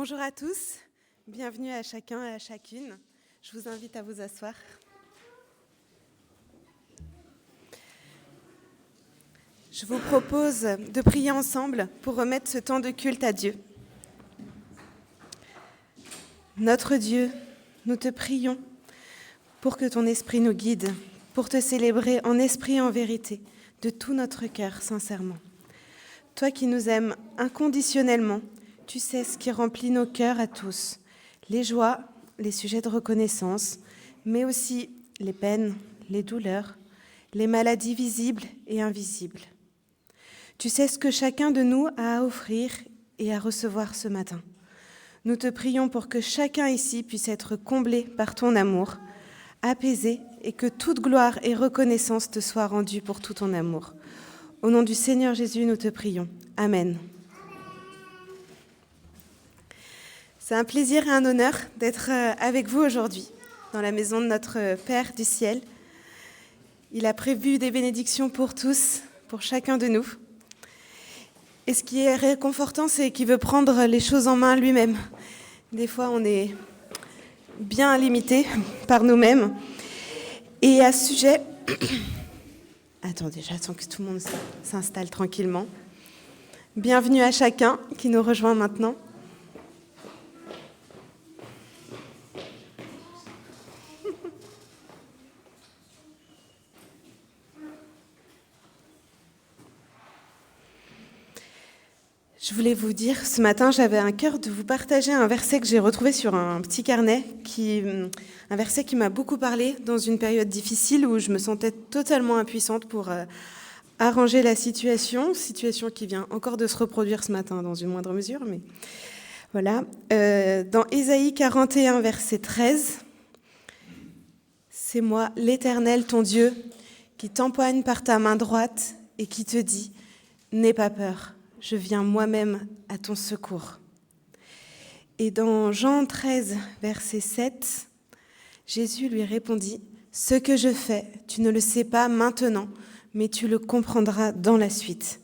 Bonjour à tous, bienvenue à chacun et à chacune. Je vous invite à vous asseoir. Je vous propose de prier ensemble pour remettre ce temps de culte à Dieu. Notre Dieu, nous te prions pour que ton esprit nous guide, pour te célébrer en esprit et en vérité, de tout notre cœur, sincèrement. Toi qui nous aimes inconditionnellement, tu sais ce qui remplit nos cœurs à tous, les joies, les sujets de reconnaissance, mais aussi les peines, les douleurs, les maladies visibles et invisibles. Tu sais ce que chacun de nous a à offrir et à recevoir ce matin. Nous te prions pour que chacun ici puisse être comblé par ton amour, apaisé, et que toute gloire et reconnaissance te soient rendues pour tout ton amour. Au nom du Seigneur Jésus, nous te prions. Amen. C'est un plaisir et un honneur d'être avec vous aujourd'hui, dans la maison de notre Père du ciel. Il a prévu des bénédictions pour tous, pour chacun de nous. Et ce qui est réconfortant, c'est qu'il veut prendre les choses en main lui-même. Des fois, on est bien limité par nous-mêmes. Et à ce sujet... Attendez, j'attends que tout le monde s'installe tranquillement. Bienvenue à chacun qui nous rejoint maintenant. Je voulais vous dire, ce matin, j'avais à cœur de vous partager un verset que j'ai retrouvé sur un petit carnet, un verset qui m'a beaucoup parlé dans une période difficile où je me sentais totalement impuissante pour arranger la situation qui vient encore de se reproduire ce matin dans une moindre mesure, mais voilà. Dans Ésaïe 41, verset 13, « C'est moi, l'Éternel, ton Dieu, qui t'empoigne par ta main droite et qui te dit, n'aie pas peur. Je viens moi-même à ton secours. » Et dans Jean 13, verset 7, Jésus lui répondit, « Ce que je fais, tu ne le sais pas maintenant, mais tu le comprendras dans la suite. »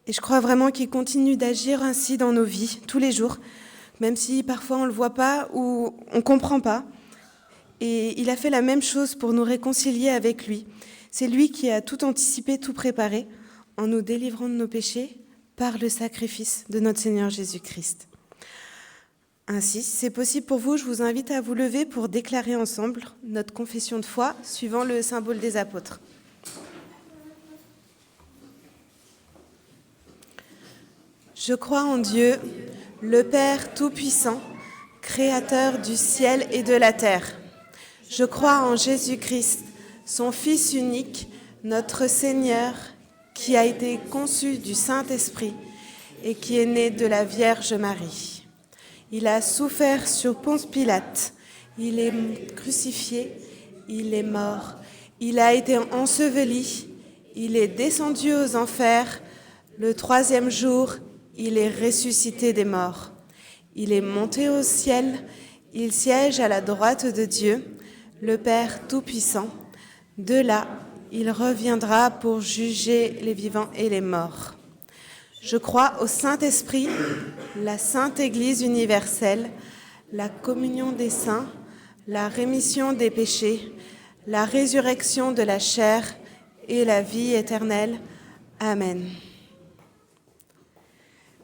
Et je crois vraiment qu'il continue d'agir ainsi dans nos vies, tous les jours, même si parfois on ne le voit pas ou on ne comprend pas. Et il a fait la même chose pour nous réconcilier avec lui. C'est lui qui a tout anticipé, tout préparé, en nous délivrant de nos péchés, par le sacrifice de notre Seigneur Jésus-Christ. Ainsi, si c'est possible pour vous, je vous invite à vous lever pour déclarer ensemble notre confession de foi suivant le symbole des apôtres. Je crois en Dieu, le Père Tout-Puissant, Créateur du ciel et de la terre. Je crois en Jésus-Christ, son Fils unique, notre Seigneur, qui a été conçu du Saint-Esprit et qui est né de la Vierge Marie. Il a souffert sur Ponce Pilate, il est crucifié, il est mort, il a été enseveli, il est descendu aux enfers, le 3e jour, il est ressuscité des morts. Il est monté au ciel, il siège à la droite de Dieu, le Père Tout-Puissant. De là, il reviendra pour juger les vivants et les morts. Je crois au Saint-Esprit, la Sainte Église universelle, la communion des saints, la rémission des péchés, la résurrection de la chair et la vie éternelle. Amen.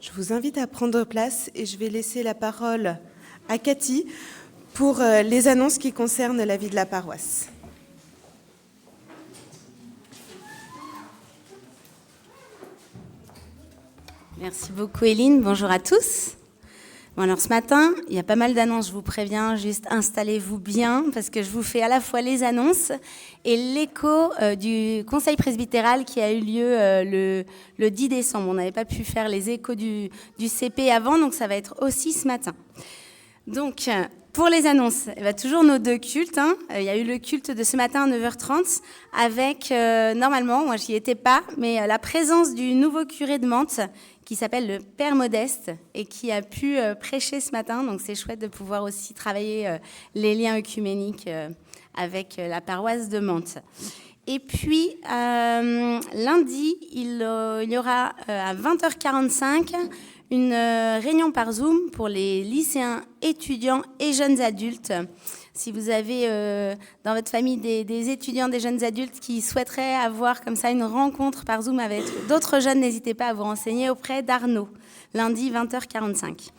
Je vous invite à prendre place et je vais laisser la parole à Cathy pour les annonces qui concernent la vie de la paroisse. Merci beaucoup Éline, bonjour à tous. Bon alors ce matin, il y a pas mal d'annonces, je vous préviens, juste installez-vous bien parce que je vous fais à la fois les annonces et l'écho du conseil presbytéral qui a eu lieu le 10 décembre. On n'avait pas pu faire les échos du CP avant, donc ça va être aussi ce matin. Donc pour les annonces, toujours nos 2 cultes. Il y a eu le culte de ce matin à 9h30 avec, normalement, moi j'y étais pas, mais la présence du nouveau curé de Mantes qui s'appelle le Père Modeste et qui a pu prêcher ce matin. Donc c'est chouette de pouvoir aussi travailler les liens œcuméniques avec la paroisse de Mantes. Et puis, lundi, il y aura à 20h45 une réunion par Zoom pour les lycéens, étudiants et jeunes adultes. Si vous avez dans votre famille des étudiants, des jeunes adultes qui souhaiteraient avoir comme ça une rencontre par Zoom avec d'autres jeunes, n'hésitez pas à vous renseigner auprès d'Arnaud, lundi 20h45.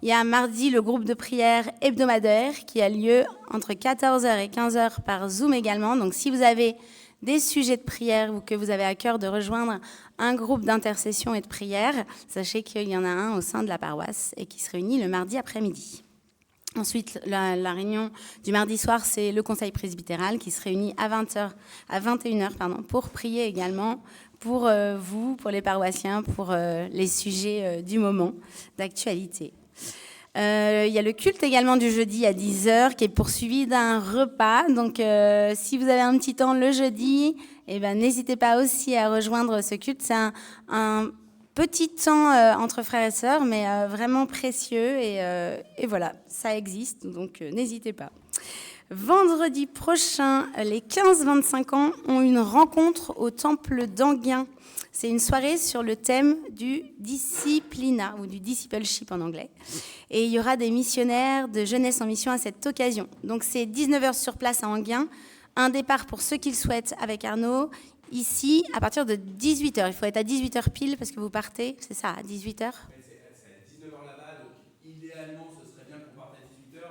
Il y a mardi le groupe de prière hebdomadaire qui a lieu entre 14h et 15h par Zoom également. Donc si vous avez des sujets de prière ou que vous avez à cœur de rejoindre un groupe d'intercession et de prière, sachez qu'il y en a un au sein de la paroisse et qui se réunit le mardi après-midi. Ensuite, la réunion du mardi soir, c'est le conseil presbytéral qui se réunit à 21h, pour prier également pour vous, pour les paroissiens, pour les sujets du moment d'actualité. Il y a le culte également du jeudi à 10h qui est poursuivi d'un repas. Donc, si vous avez un petit temps le jeudi, n'hésitez pas aussi à rejoindre ce culte. C'est un petit temps entre frères et sœurs, mais vraiment précieux. Et voilà, ça existe, donc n'hésitez pas. Vendredi prochain, les 15-25 ans ont une rencontre au temple d'Anguin. C'est une soirée sur le thème du disciplinat, ou du discipleship en anglais. Et il y aura des missionnaires de jeunesse en mission à cette occasion. Donc c'est 19h sur place à Anguin. Un départ pour ceux qui le souhaitent avec Arnaud, ici, à partir de 18h. Il faut être à 18h pile parce que vous partez, c'est ça, à 18h. C'est à 19h là-bas, donc idéalement, ce serait bien qu'on parte à 18h.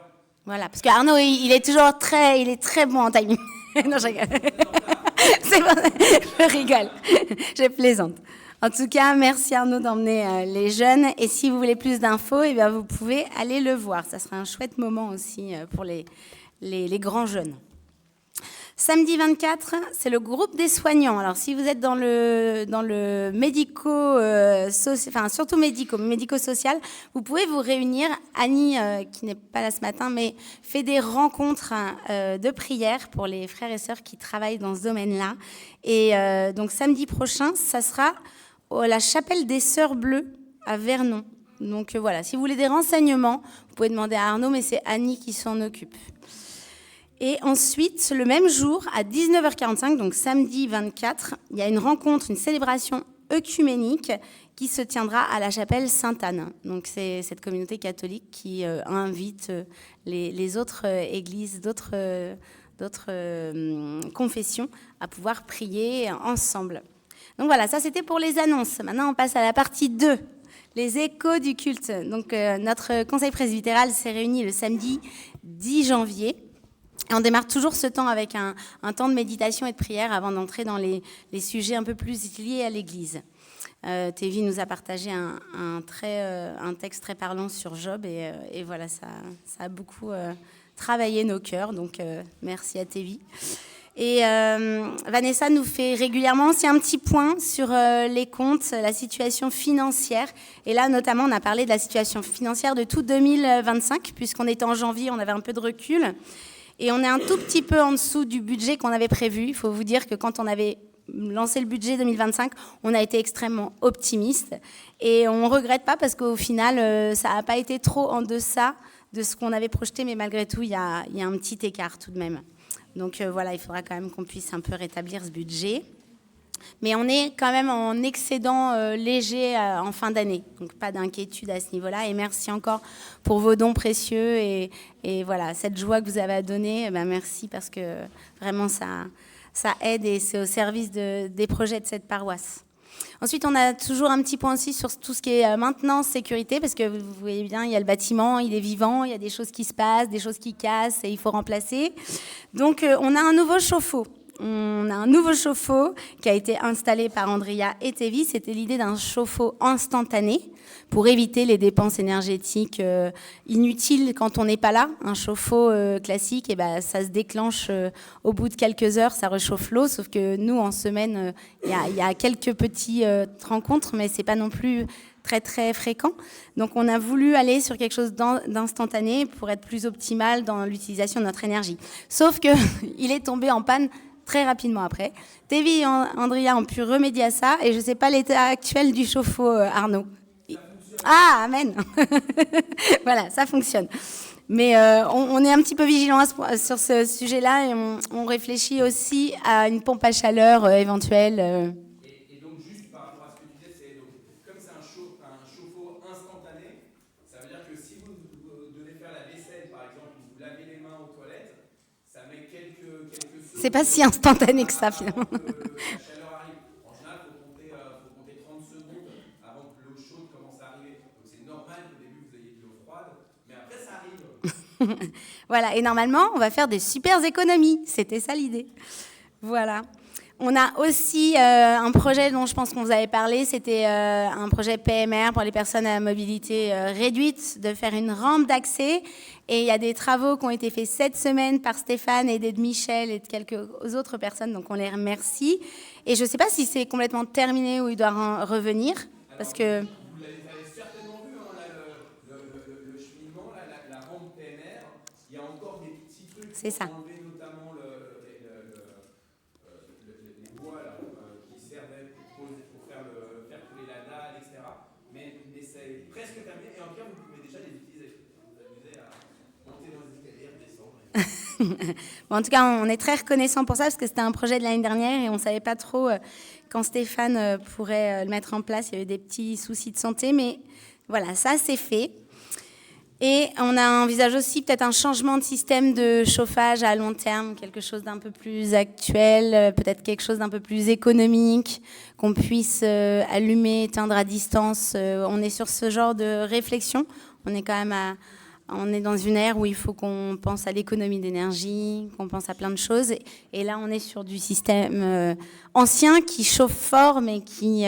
Voilà, parce qu'Arnaud, il est toujours très bon en timing. Non, je rigole. C'est bon, je rigole, je plaisante. En tout cas, merci Arnaud d'emmener les jeunes. Et si vous voulez plus d'infos, vous pouvez aller le voir. Ça sera un chouette moment aussi pour les grands jeunes. Samedi 24, c'est le groupe des soignants. Alors, si vous êtes dans le surtout médico-social, vous pouvez vous réunir. Annie, qui n'est pas là ce matin, mais fait des rencontres de prière pour les frères et sœurs qui travaillent dans ce domaine-là. Et donc, samedi prochain, ça sera à la chapelle des Sœurs Bleues à Vernon. Donc, voilà, si vous voulez des renseignements, vous pouvez demander à Arnaud, mais c'est Annie qui s'en occupe. Et ensuite, le même jour, à 19h45, donc samedi 24, il y a une rencontre, une célébration œcuménique qui se tiendra à la chapelle Sainte-Anne. Donc c'est cette communauté catholique qui invite les autres églises, d'autres confessions à pouvoir prier ensemble. Donc voilà, ça c'était pour les annonces. Maintenant, on passe à la partie 2, les échos du culte. Donc notre conseil presbytéral s'est réuni le samedi 10 janvier. Et on démarre toujours ce temps avec un temps de méditation et de prière avant d'entrer dans les sujets un peu plus liés à l'Église. Tévi nous a partagé un texte très parlant sur Job et voilà, ça a beaucoup travaillé nos cœurs, donc merci à Tévi. Et Vanessa nous fait régulièrement aussi un petit point sur les comptes, la situation financière. Et là, notamment, on a parlé de la situation financière de tout 2025, puisqu'on était en janvier, on avait un peu de recul. Et on est un tout petit peu en dessous du budget qu'on avait prévu. Il faut vous dire que quand on avait lancé le budget 2025, on a été extrêmement optimiste. Et on ne regrette pas parce qu'au final, ça n'a pas été trop en deçà de ce qu'on avait projeté. Mais malgré tout, il y a un petit écart tout de même. Donc voilà, il faudra quand même qu'on puisse un peu rétablir ce budget. Mais on est quand même en excédent léger en fin d'année. Donc pas d'inquiétude à ce niveau-là. Et merci encore pour vos dons précieux. Et voilà, cette joie que vous avez à donner, merci parce que vraiment ça aide et c'est au service des projets de cette paroisse. Ensuite, on a toujours un petit point aussi sur tout ce qui est maintenance, sécurité, parce que vous voyez bien, il y a le bâtiment, il est vivant, il y a des choses qui se passent, des choses qui cassent et il faut remplacer. Donc, on a un nouveau chauffe-eau. On a un nouveau chauffe-eau qui a été installé par Andrea et Tévi. C'était l'idée d'un chauffe-eau instantané pour éviter les dépenses énergétiques inutiles quand on n'est pas là. Un chauffe-eau classique, ça se déclenche au bout de quelques heures, ça réchauffe l'eau. Sauf que nous, en semaine, il y a quelques petites rencontres, mais c'est pas non plus très très fréquent. Donc on a voulu aller sur quelque chose d'instantané pour être plus optimal dans l'utilisation de notre énergie. Sauf que il est tombé en panne très rapidement après. Tévi et Andrea ont pu remédier à ça et je ne sais pas l'état actuel du chauffe-eau, Arnaud. Ah, amen. Voilà, ça fonctionne. Mais on est un petit peu vigilant sur ce sujet-là et on réfléchit aussi à une pompe à chaleur éventuelle. Et donc, juste par rapport à ce que tu disais, comme c'est un chauffe-eau instantané, C'est pas si instantané que ça, finalement. La chaleur arrive. En général, il faut compter 30 secondes avant que l'eau chaude commence à arriver. Donc c'est normal qu'au début, vous ayez de l'eau froide, mais après, ça arrive. Voilà, et normalement, on va faire des super économies. C'était ça l'idée. Voilà. On a aussi un projet dont je pense qu'on vous avait parlé, c'était un projet PMR pour les personnes à mobilité réduite, de faire une rampe d'accès. Et il y a des travaux qui ont été faits cette semaine par Stéphane, aidé de Michel et de quelques autres personnes, donc on les remercie. Et je ne sais pas si c'est complètement terminé ou il doit revenir, parce que... Vous l'avez certainement vu, hein, là, le cheminement, là, la rampe PMR, il y a encore des petits trucs C'est ça. pour enlever notamment les bois là, qui servaient pour faire couler la dalle, etc. Mais c'est presque terminé et en tout cas, vous pouvez déjà les utiliser. Vous amusez à monter dans les escaliers, descendre. Bon, en tout cas, on est très reconnaissant pour ça, parce que c'était un projet de l'année dernière et on ne savait pas trop quand Stéphane pourrait le mettre en place. Il y avait des petits soucis de santé, mais voilà, ça c'est fait. Et on envisage aussi peut-être un changement de système de chauffage à long terme, quelque chose d'un peu plus actuel, peut-être quelque chose d'un peu plus économique, qu'on puisse allumer, éteindre à distance. On est sur ce genre de réflexion. On est quand même on est dans une ère où il faut qu'on pense à l'économie d'énergie, qu'on pense à plein de choses. Et là, on est sur du système ancien qui chauffe fort, mais qui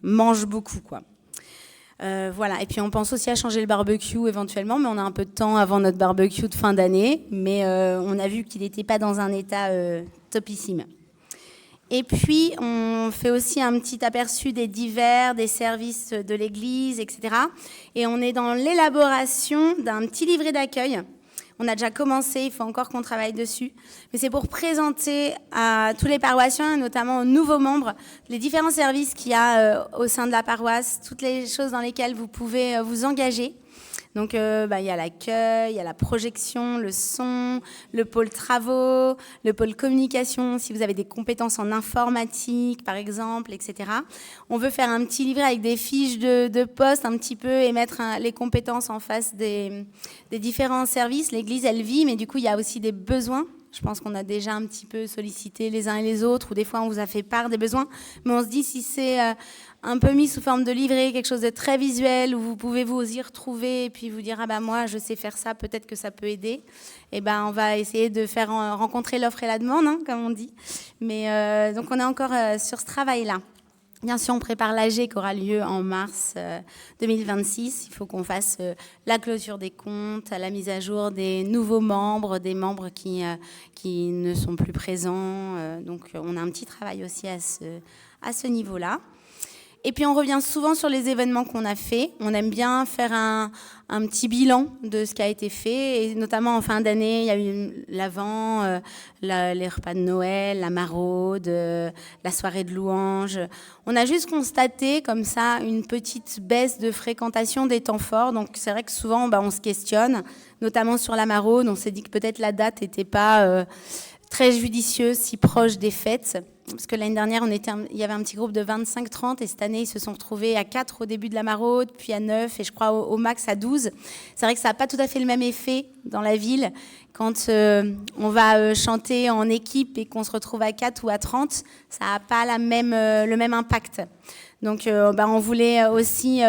mange beaucoup, quoi. Voilà. Et puis on pense aussi à changer le barbecue éventuellement, mais on a un peu de temps avant notre barbecue de fin d'année, mais on a vu qu'il n'était pas dans un état topissime. Et puis on fait aussi un petit aperçu des divers, des services de l'église, etc. Et on est dans l'élaboration d'un petit livret d'accueil. On a déjà commencé, il faut encore qu'on travaille dessus. Mais c'est pour présenter à tous les paroissiens, et notamment aux nouveaux membres, les différents services qu'il y a au sein de la paroisse, toutes les choses dans lesquelles vous pouvez vous engager. Donc, il y a l'accueil, il y a la projection, le son, le pôle travaux, le pôle communication, si vous avez des compétences en informatique, par exemple, etc. On veut faire un petit livret avec des fiches de poste un petit peu et mettre les compétences en face des différents services. L'Église, elle vit, mais du coup, il y a aussi des besoins. Je pense qu'on a déjà un petit peu sollicité les uns et les autres, ou des fois, on vous a fait part des besoins. Mais on se dit, si c'est un peu mis sous forme de livret, quelque chose de très visuel, où vous pouvez vous y retrouver et puis vous dire, moi, je sais faire ça, peut-être que ça peut aider. Et on va essayer de faire rencontrer l'offre et la demande, hein, comme on dit. Mais donc, on est encore sur ce travail-là. Bien sûr, on prépare l'AG qui aura lieu en mars 2026. Il faut qu'on fasse la clôture des comptes, la mise à jour des nouveaux membres, des membres qui ne sont plus présents. Donc, on a un petit travail aussi à ce niveau-là. Et puis, on revient souvent sur les événements qu'on a faits. On aime bien faire un petit bilan de ce qui a été fait. Et notamment en fin d'année, il y a eu l'Avent, les repas de Noël, la maraude, la soirée de louanges. On a juste constaté comme ça une petite baisse de fréquentation des temps forts. Donc, c'est vrai que souvent, on se questionne, notamment sur la maraude. On s'est dit que peut-être la date n'était pas très judicieuse, si proche des fêtes. Parce que l'année dernière, il y avait un petit groupe de 25-30 et cette année, ils se sont retrouvés à 4 au début de la maraude, puis à 9 et je crois au max à 12. C'est vrai que ça n'a pas tout à fait le même effet dans la ville. Quand on va chanter en équipe et qu'on se retrouve à 4 ou à 30, ça n'a pas le même impact. Donc, on voulait aussi,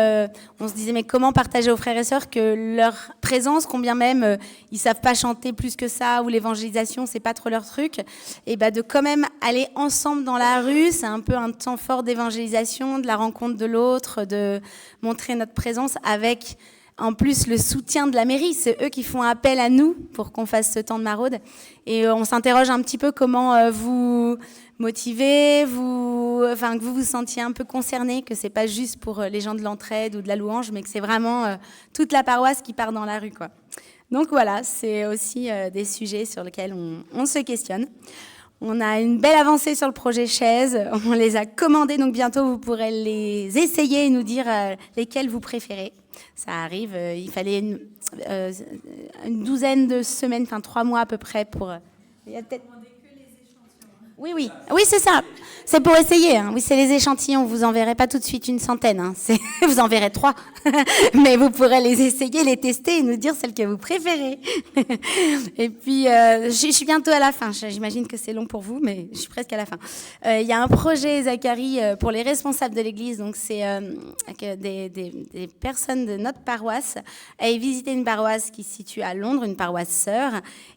on se disait, mais comment partager aux frères et sœurs que leur présence, combien même ils savent pas chanter plus que ça, ou l'évangélisation, c'est pas trop leur truc, et de quand même aller ensemble dans la rue, c'est un peu un temps fort d'évangélisation, de la rencontre de l'autre, de montrer notre présence avec, en plus, le soutien de la mairie. C'est eux qui font appel à nous pour qu'on fasse ce temps de maraude. Et on s'interroge un petit peu comment vous motiver, que vous vous sentiez un peu concerné, que c'est pas juste pour les gens de l'entraide ou de la louange, mais que c'est vraiment toute la paroisse qui part dans la rue, quoi. Donc voilà, c'est aussi des sujets sur lesquels on se questionne. On a une belle avancée sur le projet chaises, on les a commandées, donc bientôt vous pourrez les essayer et nous dire lesquelles vous préférez. Ça arrive, il fallait une douzaine de semaines, 3 mois à peu près pour... Il y a peut-être... Oui, oui. Oui, c'est ça. C'est pour essayer. Hein. Oui, c'est les échantillons. Vous en verrez pas tout de suite une centaine. Hein. Vous en verrez 3. Mais vous pourrez les essayer, les tester et nous dire celle que vous préférez. Et puis, je suis bientôt à la fin. J'imagine que c'est long pour vous, mais je suis presque à la fin. Il y a un projet, Zacharie, pour les responsables de l'Église. Donc, c'est que des personnes de notre paroisse aillent visiter une paroisse qui se situe à Londres, une paroisse sœur,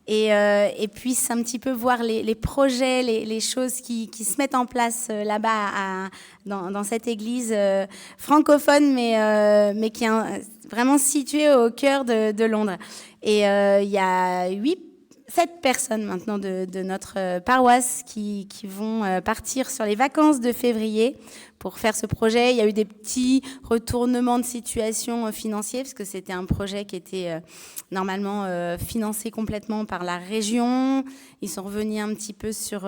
et puissent un petit peu voir les projets, les choses qui se mettent en place là-bas dans cette église francophone, mais qui est vraiment située au cœur de Londres. Et il y a 7 personnes maintenant de notre paroisse qui vont partir sur les vacances de février pour faire ce projet. Il y a eu des petits retournements de situation financiers parce que c'était un projet qui était normalement financé complètement par la région. Ils sont revenus un petit peu sur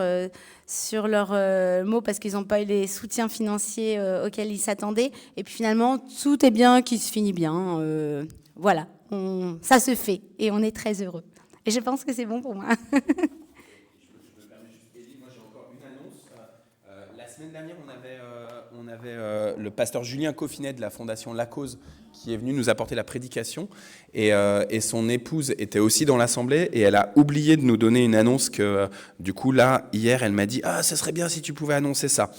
leurs mots parce qu'ils n'ont pas eu les soutiens financiers auxquels ils s'attendaient. Et puis finalement, tout est bien qui se finit bien. Voilà, ça se fait et on est très heureux. Et je pense que c'est bon pour moi. Je me permets juste, Élie, moi j'ai encore une annonce. La semaine dernière, on avait le pasteur Julien Coffinet de la Fondation La Cause qui est venu nous apporter la prédication. Et son épouse était aussi dans l'assemblée et elle a oublié de nous donner une annonce que, du coup, là, hier, elle m'a dit « Ah, ce serait bien si tu pouvais annoncer ça ».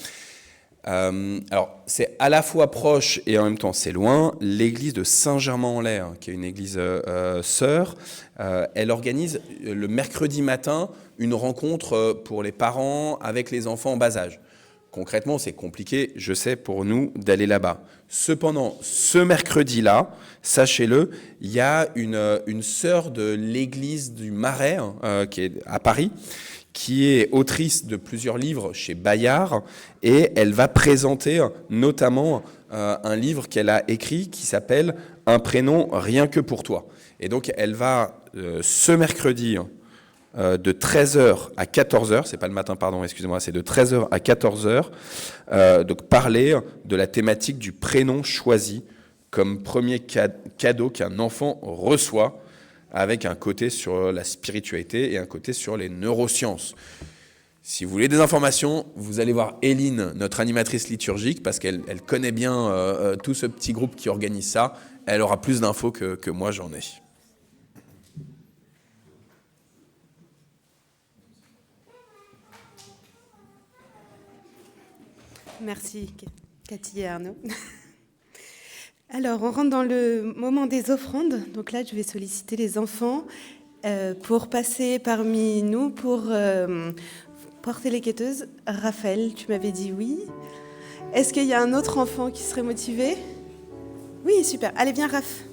Alors, c'est à la fois proche et en même temps c'est loin. L'église de Saint-Germain-en-Laye, qui est une église sœur, elle organise le mercredi matin une rencontre pour les parents avec les enfants en bas âge. Concrètement, c'est compliqué, je sais, pour nous d'aller là-bas. Cependant, ce mercredi-là, sachez-le, il y a une sœur de l'église du Marais, qui est à Paris, qui est autrice de plusieurs livres chez Bayard, et elle va présenter notamment un livre qu'elle a écrit qui s'appelle « Un prénom rien que pour toi ». Et donc elle va ce mercredi de 13h à 14h, c'est pas le matin, pardon, excusez-moi, c'est de 13h à 14h, donc parler de la thématique du prénom choisi comme premier cadeau qu'un enfant reçoit, avec un côté sur la spiritualité et un côté sur les neurosciences. Si vous voulez des informations, vous allez voir Éline, notre animatrice liturgique, parce qu'elle connaît bien tout ce petit groupe qui organise ça. Elle aura plus d'infos que moi j'en ai. Merci Cathy et Arnaud. Alors, on rentre dans le moment des offrandes. Donc là, je vais solliciter les enfants pour passer parmi nous, pour porter les quêteuses. Raphaël, tu m'avais dit oui. Est-ce qu'il y a un autre enfant qui serait motivé ? Oui, super. Allez, viens, Raph.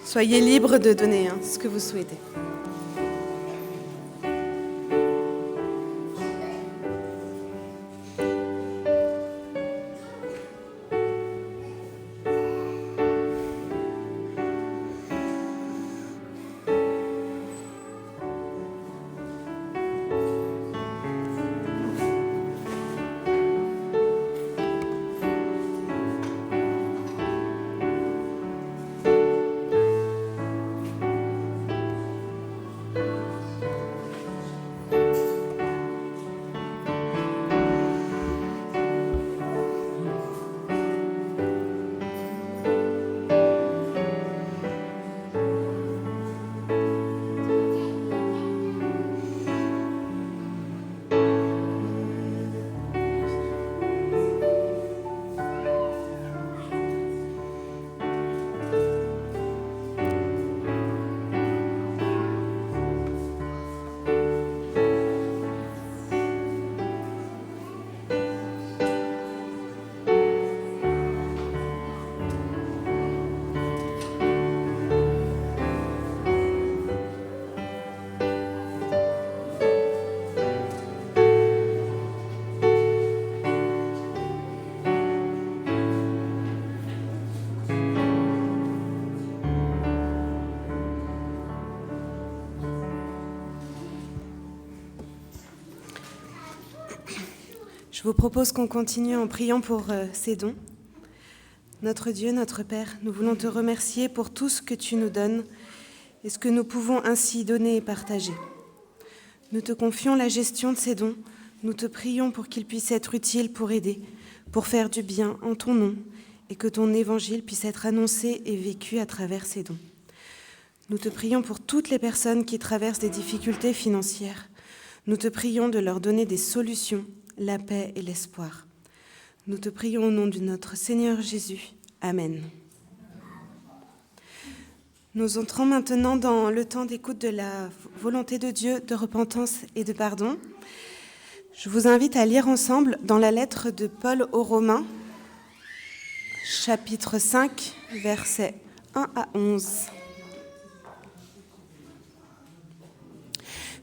Soyez libres de donner ce que vous souhaitez. Je vous propose qu'on continue en priant pour ces dons. Notre Dieu, notre Père, nous voulons te remercier pour tout ce que tu nous donnes et ce que nous pouvons ainsi donner et partager. Nous te confions la gestion de ces dons. Nous te prions pour qu'ils puissent être utiles pour aider, pour faire du bien en ton nom et que ton évangile puisse être annoncé et vécu à travers ces dons. Nous te prions pour toutes les personnes qui traversent des difficultés financières. Nous te prions de leur donner des solutions, la paix et l'espoir. Nous te prions au nom de notre Seigneur Jésus. Amen. Nous entrons maintenant dans le temps d'écoute de la volonté de Dieu, de repentance et de pardon. Je vous invite à lire ensemble dans la lettre de Paul aux Romains, chapitre 5, versets 1 à 11.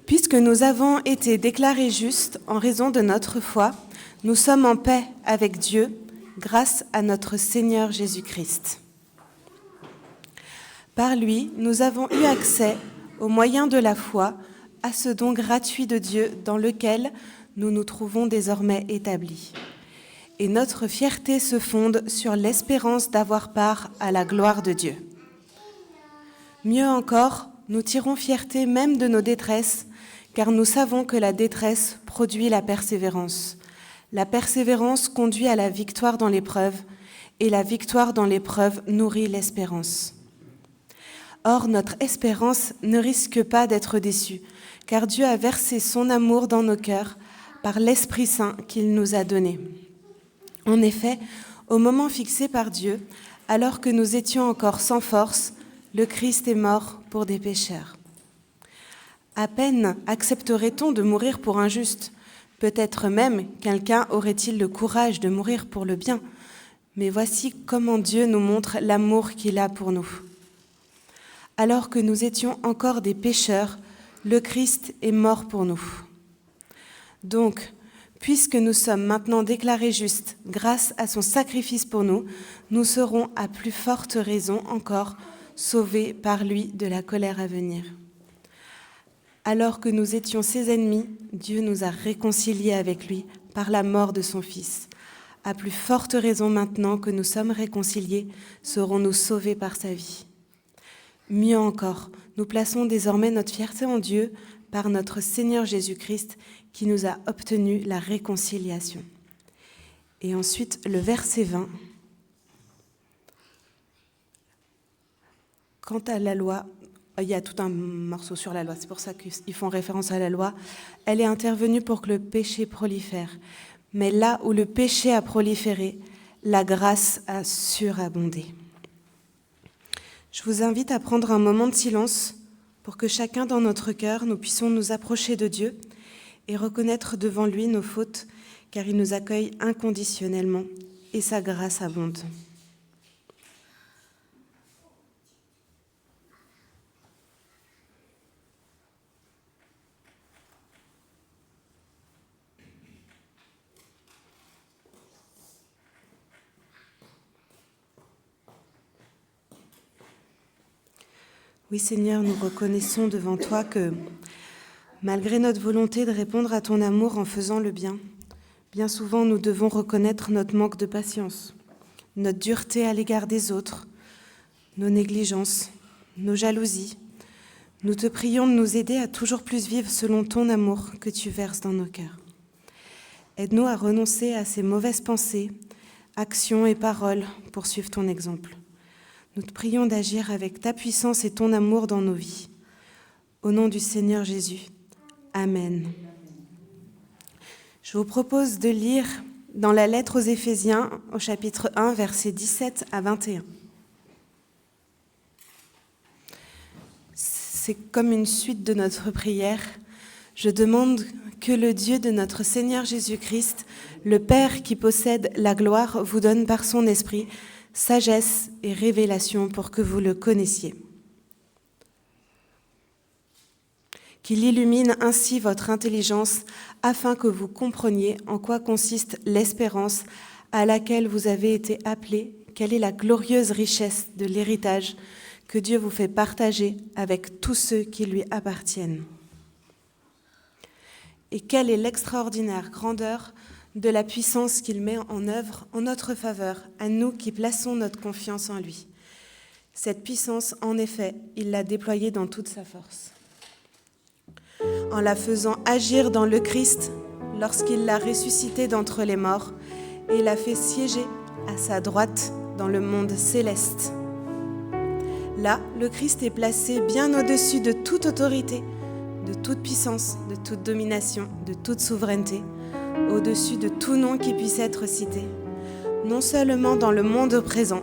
Puisque nous avons été déclarés justes en raison de notre foi, nous sommes en paix avec Dieu grâce à notre Seigneur Jésus-Christ. Par lui, nous avons eu accès, au moyen de la foi, à ce don gratuit de Dieu dans lequel nous nous trouvons désormais établis. Et notre fierté se fonde sur l'espérance d'avoir part à la gloire de Dieu. Mieux encore, nous tirons fierté même de nos détresses, car nous savons que la détresse produit la persévérance. La persévérance conduit à la victoire dans l'épreuve, et la victoire dans l'épreuve nourrit l'espérance. Or, notre espérance ne risque pas d'être déçue, car Dieu a versé son amour dans nos cœurs par l'Esprit Saint qu'il nous a donné. En effet, au moment fixé par Dieu, alors que nous étions encore sans force, le Christ est mort pour des pécheurs. À peine accepterait-on de mourir pour un juste. Peut-être même quelqu'un aurait-il le courage de mourir pour le bien. Mais voici comment Dieu nous montre l'amour qu'il a pour nous. Alors que nous étions encore des pécheurs, le Christ est mort pour nous. Donc, puisque nous sommes maintenant déclarés justes grâce à son sacrifice pour nous, nous serons à plus forte raison encore sauvés par lui de la colère à venir. Alors que nous étions ses ennemis, Dieu nous a réconciliés avec lui par la mort de son Fils. À plus forte raison maintenant que nous sommes réconciliés, serons-nous sauvés par sa vie. Mieux encore, nous plaçons désormais notre fierté en Dieu par notre Seigneur Jésus-Christ qui nous a obtenu la réconciliation. Et ensuite, le verset 20. Quant à la loi, il y a tout un morceau sur la loi, c'est pour ça qu'ils font référence à la loi. Elle est intervenue pour que le péché prolifère. Mais là où le péché a proliféré, la grâce a surabondé. Je vous invite à prendre un moment de silence pour que chacun dans notre cœur, nous puissions nous approcher de Dieu et reconnaître devant lui nos fautes, car il nous accueille inconditionnellement et sa grâce abonde. Oui Seigneur, nous reconnaissons devant toi que, malgré notre volonté de répondre à ton amour en faisant le bien, bien souvent nous devons reconnaître notre manque de patience, notre dureté à l'égard des autres, nos négligences, nos jalousies. Nous te prions de nous aider à toujours plus vivre selon ton amour que tu verses dans nos cœurs. Aide-nous à renoncer à ces mauvaises pensées, actions et paroles pour suivre ton exemple. Nous te prions d'agir avec ta puissance et ton amour dans nos vies. Au nom du Seigneur Jésus. Amen. Je vous propose de lire dans la lettre aux Éphésiens, au chapitre 1, versets 17 à 21. C'est comme une suite de notre prière. Je demande que le Dieu de notre Seigneur Jésus-Christ, le Père qui possède la gloire, vous donne par son esprit sagesse et révélation pour que vous le connaissiez. Qu'il illumine ainsi votre intelligence afin que vous compreniez en quoi consiste l'espérance à laquelle vous avez été appelés, quelle est la glorieuse richesse de l'héritage que Dieu vous fait partager avec tous ceux qui lui appartiennent. Et quelle est l'extraordinaire grandeur de la puissance qu'il met en œuvre en notre faveur, à nous qui plaçons notre confiance en lui. Cette puissance, en effet, il l'a déployée dans toute sa force. En la faisant agir dans le Christ, lorsqu'il l'a ressuscité d'entre les morts, et l'a fait siéger à sa droite dans le monde céleste. Là, le Christ est placé bien au-dessus de toute autorité, de toute puissance, de toute domination, de toute souveraineté, au-dessus de tout nom qui puisse être cité, non seulement dans le monde présent,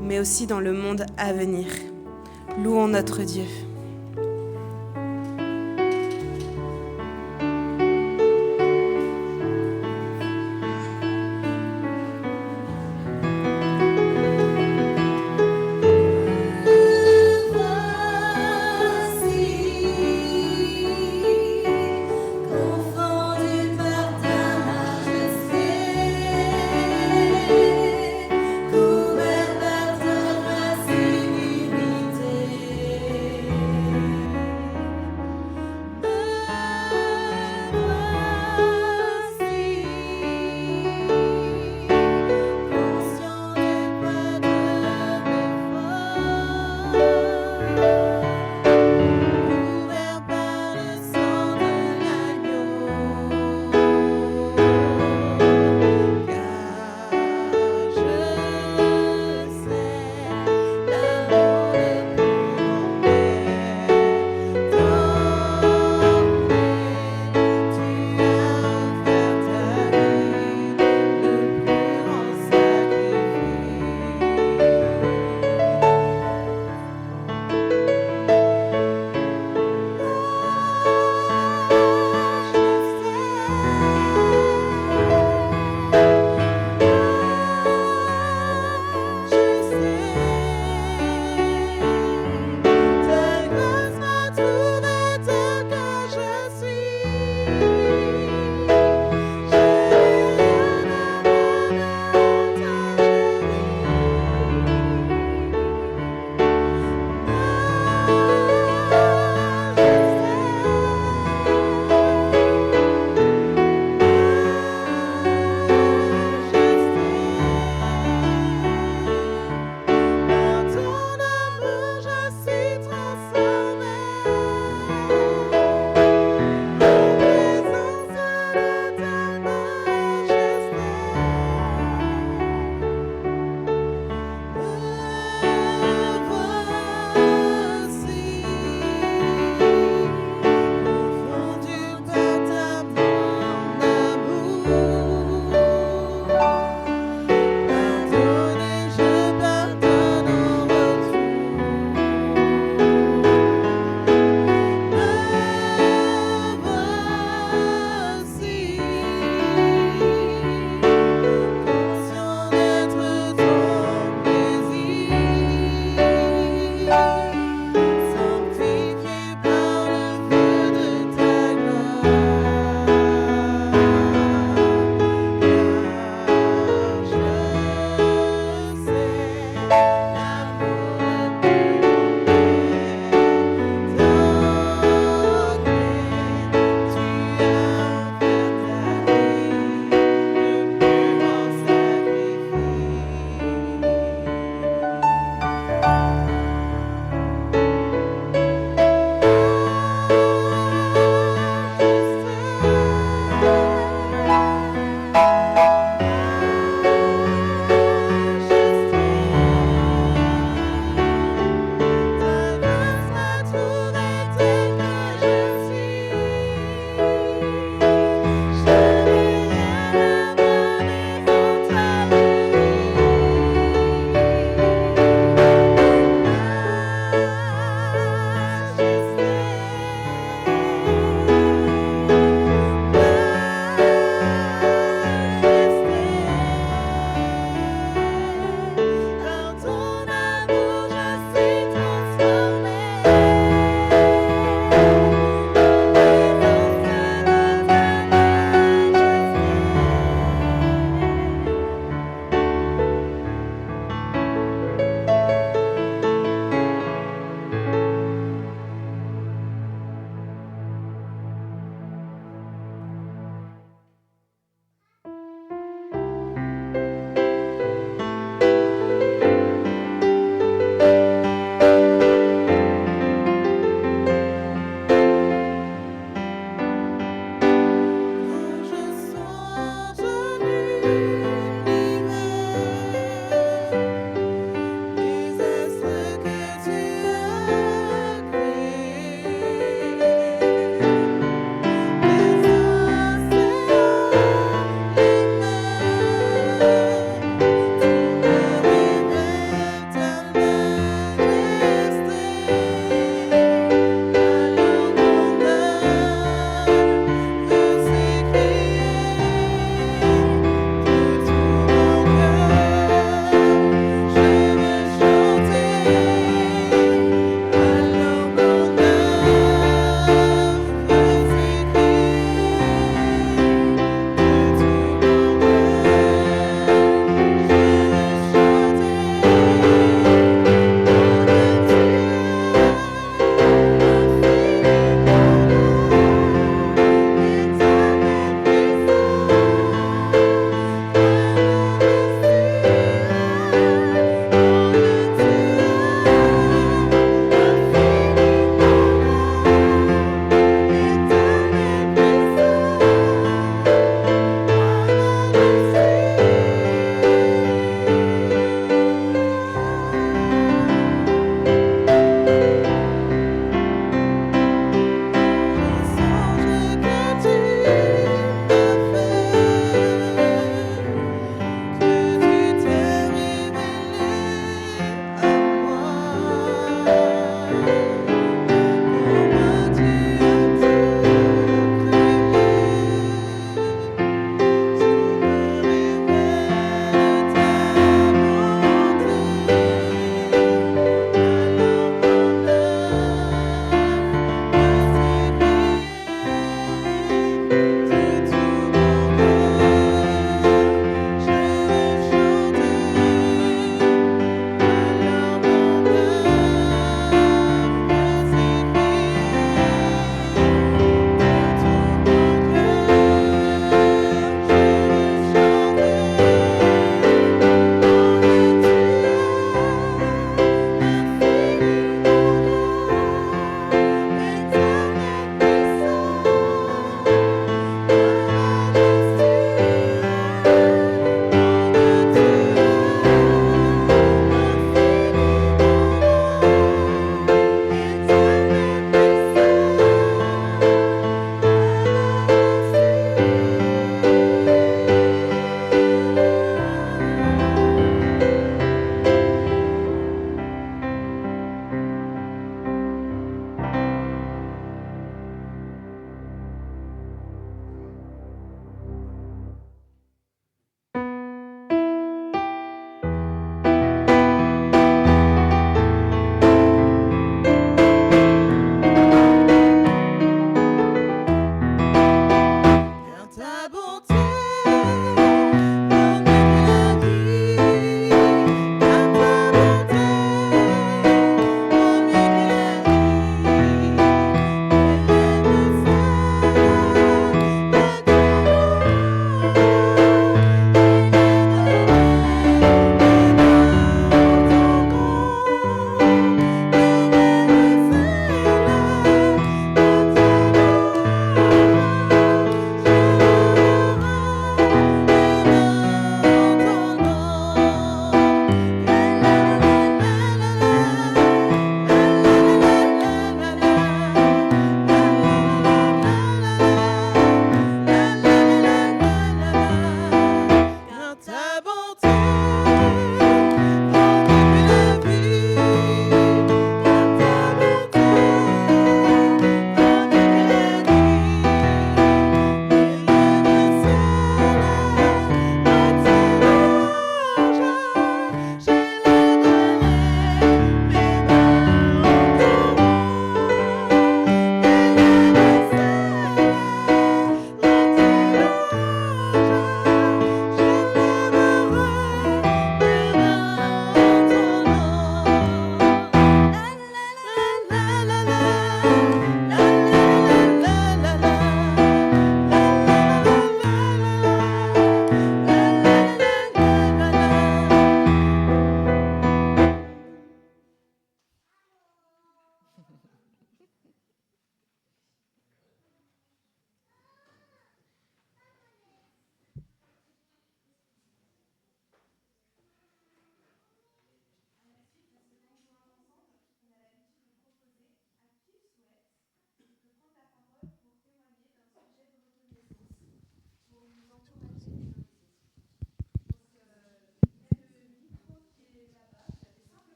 mais aussi dans le monde à venir. Louons notre Dieu. Couvert par ta grâce illimitée.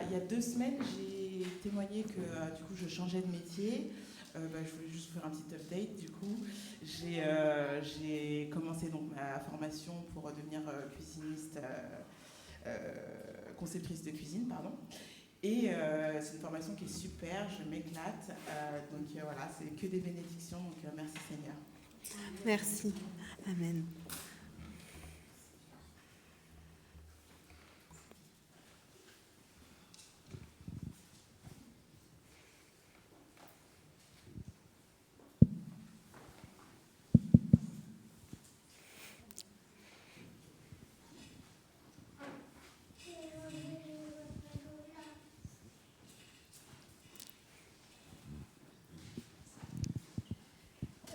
il y a 2 semaines, j'ai témoigné que du coup, je changeais de métier. Je voulais juste faire un petit update. Du coup, j'ai commencé donc ma formation pour devenir cuisiniste, conceptrice de cuisine, pardon. Et c'est une formation qui est super, je m'éclate. Donc voilà, c'est que des bénédictions. Donc merci Seigneur. Merci. Amen.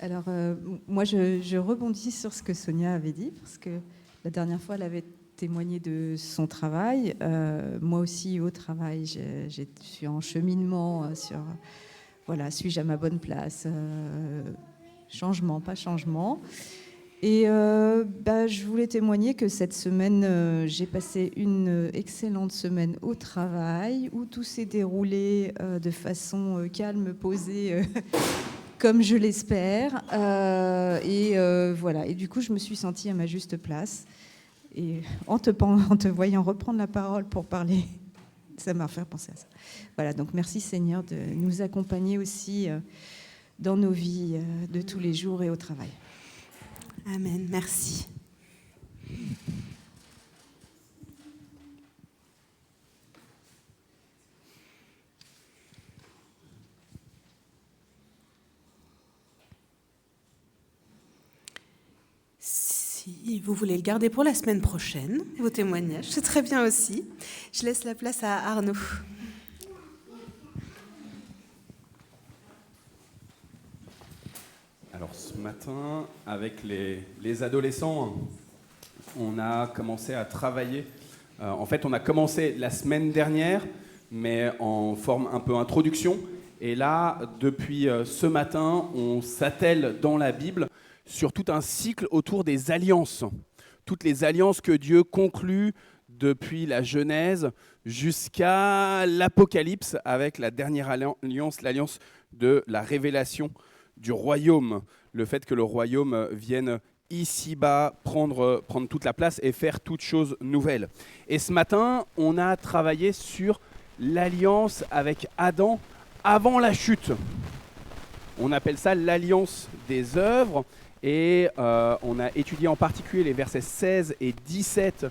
Alors, moi, je rebondis sur ce que Sonia avait dit, parce que la dernière fois, elle avait témoigné de son travail. Moi aussi, au travail, je suis en cheminement sur, voilà, suis-je à ma bonne place, changement, pas changement. Et je voulais témoigner que cette semaine, j'ai passé une excellente semaine au travail, où tout s'est déroulé de façon calme, posée, comme je l'espère. Voilà. Et du coup, je me suis sentie à ma juste place. Et en te voyant reprendre la parole pour parler, ça m'a fait penser à ça. Voilà, donc merci Seigneur de nous accompagner aussi dans nos vies de tous les jours et au travail. Amen, merci. Si vous voulez le garder pour la semaine prochaine, vos témoignages, c'est très bien aussi. Je laisse la place à Arnaud. Alors ce matin, avec les adolescents, on a commencé à travailler. En fait, on a commencé la semaine dernière, mais en forme un peu introduction. Et là, depuis ce matin, on s'attelle dans la Bible sur tout un cycle autour des alliances. Toutes les alliances que Dieu conclut depuis la Genèse jusqu'à l'Apocalypse avec la dernière alliance, l'alliance de la révélation du royaume, le fait que le royaume vienne ici-bas prendre toute la place et faire toutes choses nouvelles. Et ce matin, on a travaillé sur l'alliance avec Adam avant la chute. On appelle ça l'alliance des œuvres et on a étudié en particulier les versets 16 et 17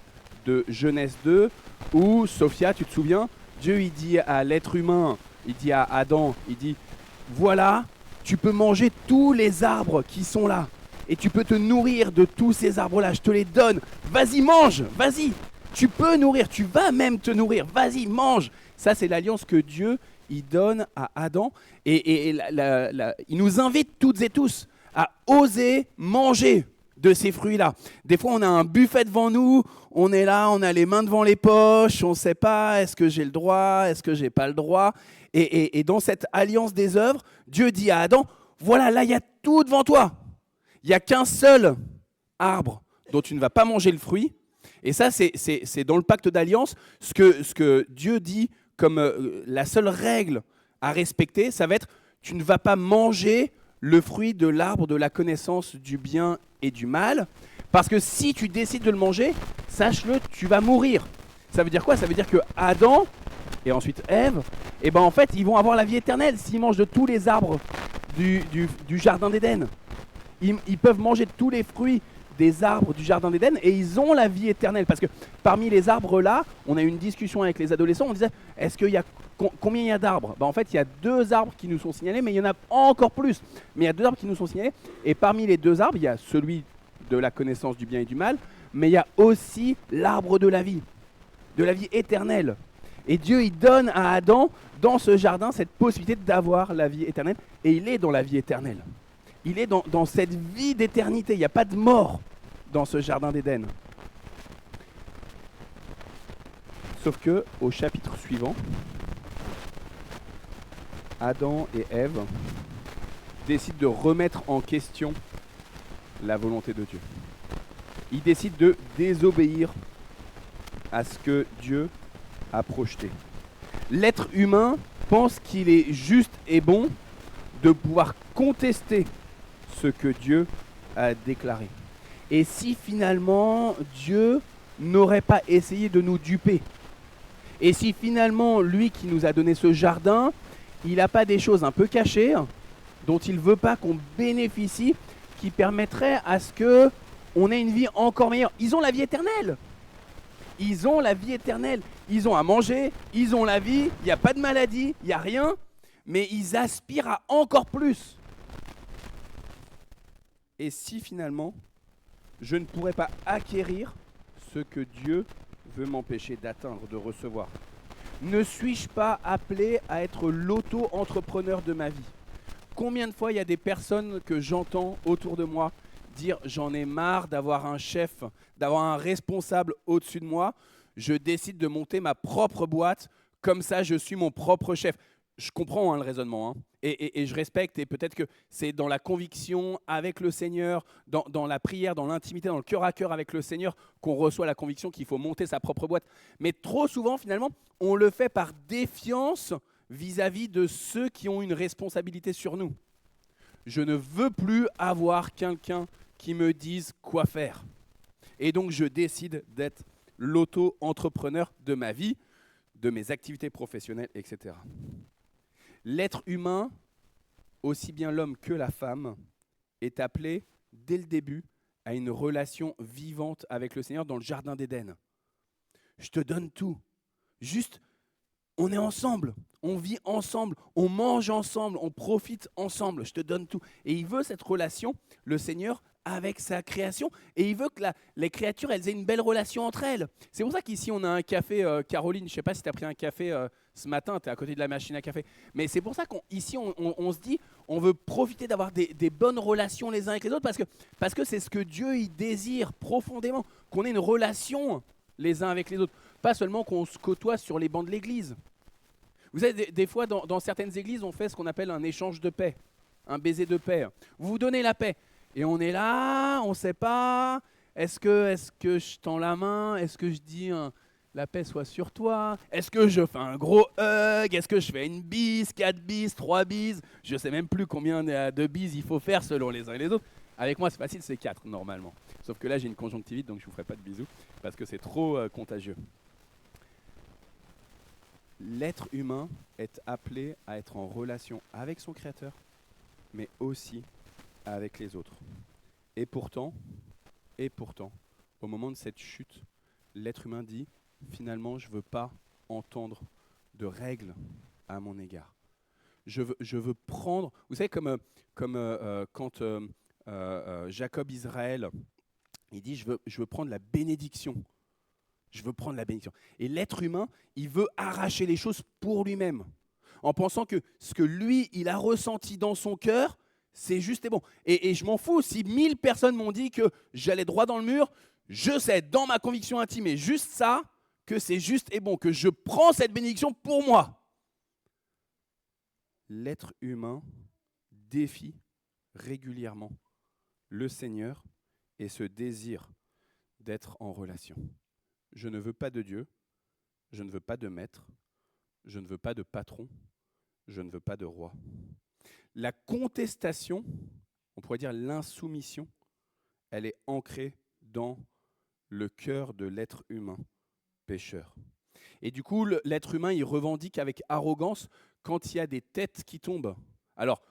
de Genèse 2 où, Sophia, tu te souviens, Dieu il dit à l'être humain, il dit à Adam, il dit « Voilà, tu peux manger tous les arbres qui sont là et tu peux te nourrir de tous ces arbres-là, je te les donne. Vas-y, mange, vas-y, tu peux nourrir, tu vas même te nourrir, vas-y, mange. » Ça, c'est l'alliance que Dieu il donne à Adam et il nous invite toutes et tous à oser manger de ces fruits-là. Des fois, on a un buffet devant nous, on est là, on a les mains devant les poches, on ne sait pas, est-ce que j'ai le droit, est-ce que j'ai pas le droit. Et dans cette alliance des œuvres, Dieu dit à Adam, voilà, là, il y a tout devant toi. Il n'y a qu'un seul arbre dont tu ne vas pas manger le fruit. Et ça, c'est dans le pacte d'alliance, ce que Dieu dit comme la seule règle à respecter, ça va être, tu ne vas pas manger le fruit de l'arbre de la connaissance du bien et du mal, parce que si tu décides de le manger, sache-le, tu vas mourir. Ça veut dire quoi? Ça veut dire que Adam et ensuite Ève, et en fait, ils vont avoir la vie éternelle s'ils mangent de tous les arbres du jardin d'Éden. Ils peuvent manger de tous les fruits des arbres du jardin d'Éden et ils ont la vie éternelle. Parce que parmi les arbres là, on a eu une discussion avec les adolescents, on disait, est-ce qu'il y a combien il y a d'arbres? En fait, il y a 2 arbres qui nous sont signalés, mais il y en a encore plus. Mais il y a 2 arbres qui nous sont signalés et parmi les 2 arbres, il y a celui de la connaissance du bien et du mal, mais il y a aussi l'arbre de la vie éternelle. Et Dieu, il donne à Adam, dans ce jardin, cette possibilité d'avoir la vie éternelle. Et il est dans la vie éternelle. Il est dans cette vie d'éternité. Il n'y a pas de mort dans ce jardin d'Éden. Sauf que, au chapitre suivant, Adam et Ève décident de remettre en question la volonté de Dieu. Ils décident de désobéir à ce que Dieu a projeté. L'être humain pense qu'il est juste et bon de pouvoir contester ce que Dieu a déclaré. Et si finalement Dieu n'aurait pas essayé de nous duper, et si finalement lui qui nous a donné ce jardin, il n'a pas des choses un peu cachées dont il ne veut pas qu'on bénéficie, qui permettraient à ce qu'on ait une vie encore meilleure. Ils ont la vie éternelle. Ils ont la vie éternelle. Ils ont à manger, ils ont la vie, il n'y a pas de maladie, il n'y a rien, mais ils aspirent à encore plus. Et si finalement, je ne pourrais pas acquérir ce que Dieu veut m'empêcher d'atteindre, de recevoir, ne suis-je pas appelé à être l'auto-entrepreneur de ma vie? Combien de fois il y a des personnes que j'entends autour de moi dire « j'en ai marre d'avoir un chef, d'avoir un responsable au-dessus de moi, je décide de monter ma propre boîte, comme ça je suis mon propre chef ». Je comprends le raisonnement et je respecte, et peut-être que c'est dans la conviction avec le Seigneur, dans la prière, dans l'intimité, dans le cœur à cœur avec le Seigneur qu'on reçoit la conviction qu'il faut monter sa propre boîte. Mais trop souvent finalement, on le fait par défiance vis-à-vis de ceux qui ont une responsabilité sur nous. Je ne veux plus avoir quelqu'un qui me dise quoi faire. Et donc je décide d'être l'auto-entrepreneur de ma vie, de mes activités professionnelles, etc. L'être humain, aussi bien l'homme que la femme, est appelé dès le début à une relation vivante avec le Seigneur dans le jardin d'Éden. Je te donne tout. Juste, on est ensemble, on vit ensemble, on mange ensemble, on profite ensemble, je te donne tout. Et il veut cette relation, le Seigneur, avec sa création. Et il veut que les créatures, elles aient une belle relation entre elles. C'est pour ça qu'ici, on a un café. Caroline, je ne sais pas si tu as pris un café ce matin, tu es à côté de la machine à café. Mais c'est pour ça qu'ici, on se dit, on veut profiter d'avoir des bonnes relations les uns avec les autres, parce que c'est ce que Dieu il désire profondément, qu'on ait une relation les uns avec les autres. Pas seulement qu'on se côtoie sur les bancs de l'église. Vous savez, des fois, dans certaines églises, on fait ce qu'on appelle un échange de paix, un baiser de paix. Vous vous donnez la paix. Et on est là, on ne sait pas, est-ce que je tends la main, est-ce que je dis la paix soit sur toi, est-ce que je fais un gros hug, est-ce que je fais une bise, 4 bises, 3 bises, je ne sais même plus combien de bises il faut faire selon les uns et les autres. Avec moi, c'est facile, c'est 4 normalement. Sauf que là, j'ai une conjonctivite, donc je ne vous ferai pas de bisous, parce que c'est trop contagieux. L'être humain est appelé à être en relation avec son Créateur, mais aussi avec les autres. Et pourtant, au moment de cette chute, l'être humain dit, finalement, je ne veux pas entendre de règles à mon égard. Je veux prendre, vous savez, comme quand Jacob Israël, il dit, je veux prendre la bénédiction. Je veux prendre la bénédiction. Et l'être humain, il veut arracher les choses pour lui-même, en pensant que ce que lui, il a ressenti dans son cœur, c'est juste et bon. Et je m'en fous, si 1000 personnes m'ont dit que j'allais droit dans le mur, je sais dans ma conviction intime et juste ça, que c'est juste et bon, que je prends cette bénédiction pour moi. L'être humain défie régulièrement le Seigneur et ce désir d'être en relation. Je ne veux pas de Dieu, je ne veux pas de maître, je ne veux pas de patron, je ne veux pas de roi. La contestation, on pourrait dire l'insoumission, elle est ancrée dans le cœur de l'être humain, pécheur. Et du coup, l'être humain, il revendique avec arrogance quand il y a des têtes qui tombent. Alors,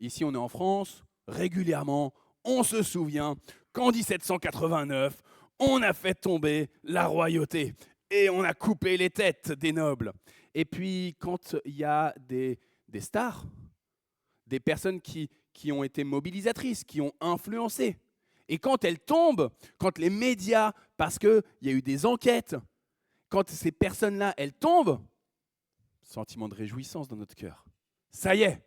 ici on est en France, régulièrement, on se souvient qu'en 1789, on a fait tomber la royauté et on a coupé les têtes des nobles. Et puis, quand il y a des stars, des personnes qui ont été mobilisatrices, qui ont influencé, et quand elles tombent, quand les médias, parce qu'il y a eu des enquêtes, quand ces personnes-là, elles tombent, sentiment de réjouissance dans notre cœur. Ça y est,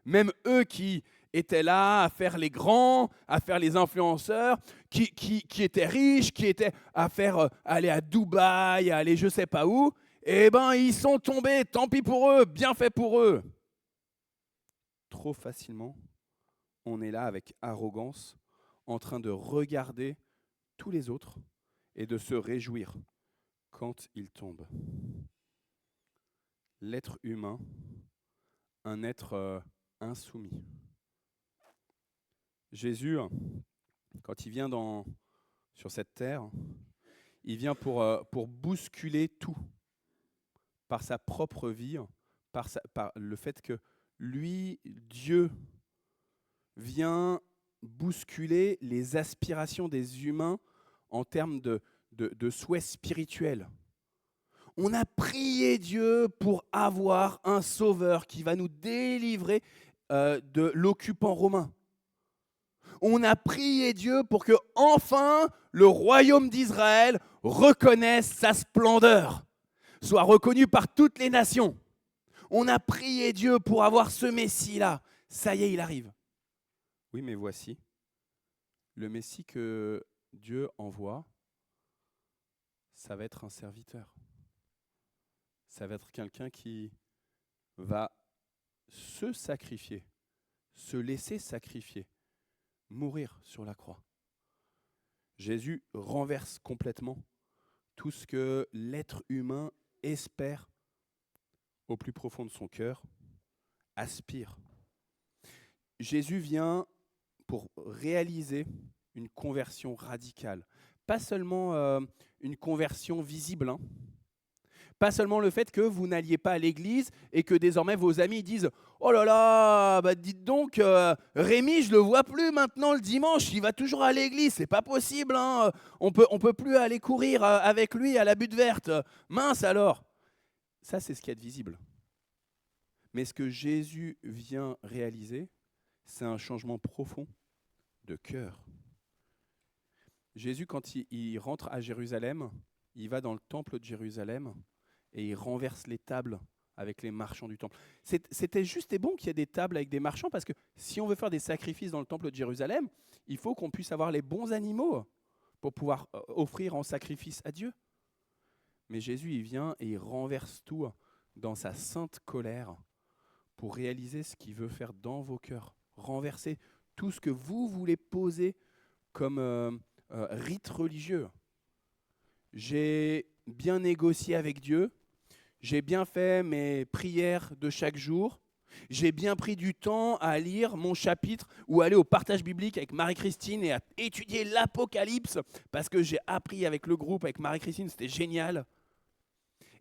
même eux qui étaient là à faire les grands, à faire les influenceurs, qui étaient riches, qui étaient à faire aller à Dubaï, à aller je ne sais pas où, eh ben ils sont tombés, tant pis pour eux, bien fait pour eux. Trop facilement, on est là avec arrogance, en train de regarder tous les autres et de se réjouir quand ils tombent. l'être humain un être insoumis. Jésus, quand il vient sur cette terre, il vient pour bousculer tout par sa propre vie, par le fait que lui, Dieu, vient bousculer les aspirations des humains en termes de souhaits spirituels. On a prié Dieu pour avoir un sauveur qui va nous délivrer de l'occupant romain. On a prié Dieu pour que enfin le royaume d'Israël reconnaisse sa splendeur, soit reconnu par toutes les nations. On a prié Dieu pour avoir ce Messie-là. Ça y est, il arrive. Oui, mais voici, le Messie que Dieu envoie, ça va être un serviteur. Ça va être quelqu'un qui va se sacrifier, se laisser sacrifier, mourir sur la croix. Jésus renverse complètement tout ce que l'être humain espère au plus profond de son cœur, aspire. Jésus vient pour réaliser une conversion radicale. Pas seulement une conversion visible, pas seulement le fait que vous n'alliez pas à l'église et que désormais vos amis disent « Oh là là, bah dites donc, Rémi, je le vois plus maintenant le dimanche, il va toujours à l'église, c'est pas possible, hein. On peut plus aller courir avec lui à la butte verte. Mince alors !» Ça, c'est ce qu'il y a de visible. Mais ce que Jésus vient réaliser, c'est un changement profond de cœur. Jésus, quand il rentre à Jérusalem, il va dans le temple de Jérusalem et il renverse les tables avec les marchands du temple. C'était juste et bon qu'il y ait des tables avec des marchands, parce que si on veut faire des sacrifices dans le temple de Jérusalem, il faut qu'on puisse avoir les bons animaux pour pouvoir offrir en sacrifice à Dieu. Mais Jésus, il vient et il renverse tout dans sa sainte colère pour réaliser ce qu'il veut faire dans vos cœurs. Renverser tout ce que vous voulez poser comme rite religieux. J'ai bien négocié avec Dieu, j'ai bien fait mes prières de chaque jour, j'ai bien pris du temps à lire mon chapitre ou aller au partage biblique avec Marie-Christine et à étudier l'Apocalypse parce que j'ai appris avec le groupe, avec Marie-Christine, c'était génial.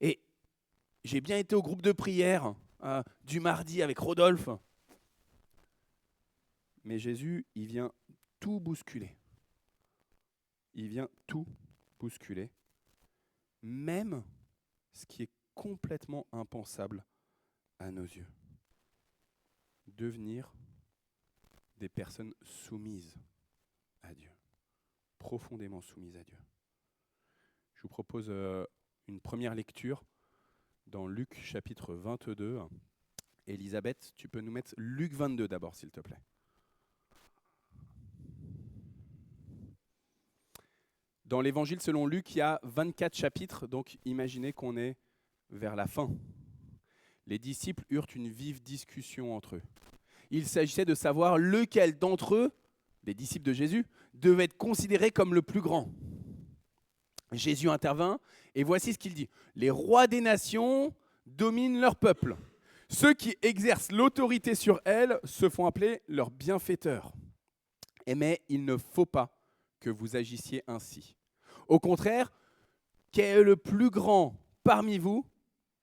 Et j'ai bien été au groupe de prière du mardi avec Rodolphe. Mais Jésus, il vient tout bousculer. Il vient tout bousculer. Même ce qui est complètement impensable à nos yeux. Devenir des personnes soumises à Dieu. Profondément soumises à Dieu. Je vous propose une première lecture dans Luc chapitre 22. Elisabeth, tu peux nous mettre Luc 22 d'abord, s'il te plaît. Dans l'évangile selon Luc, il y a 24 chapitres, donc imaginez qu'on est vers la fin. Les disciples eurent une vive discussion entre eux. Il s'agissait de savoir lequel d'entre eux, des disciples de Jésus, devait être considéré comme le plus grand. Jésus intervint et voici ce qu'il dit. Les rois des nations dominent leur peuple. Ceux qui exercent l'autorité sur elles se font appeler leurs bienfaiteurs. Mais il ne faut pas que vous agissiez ainsi. Au contraire, qu'est le plus grand parmi vous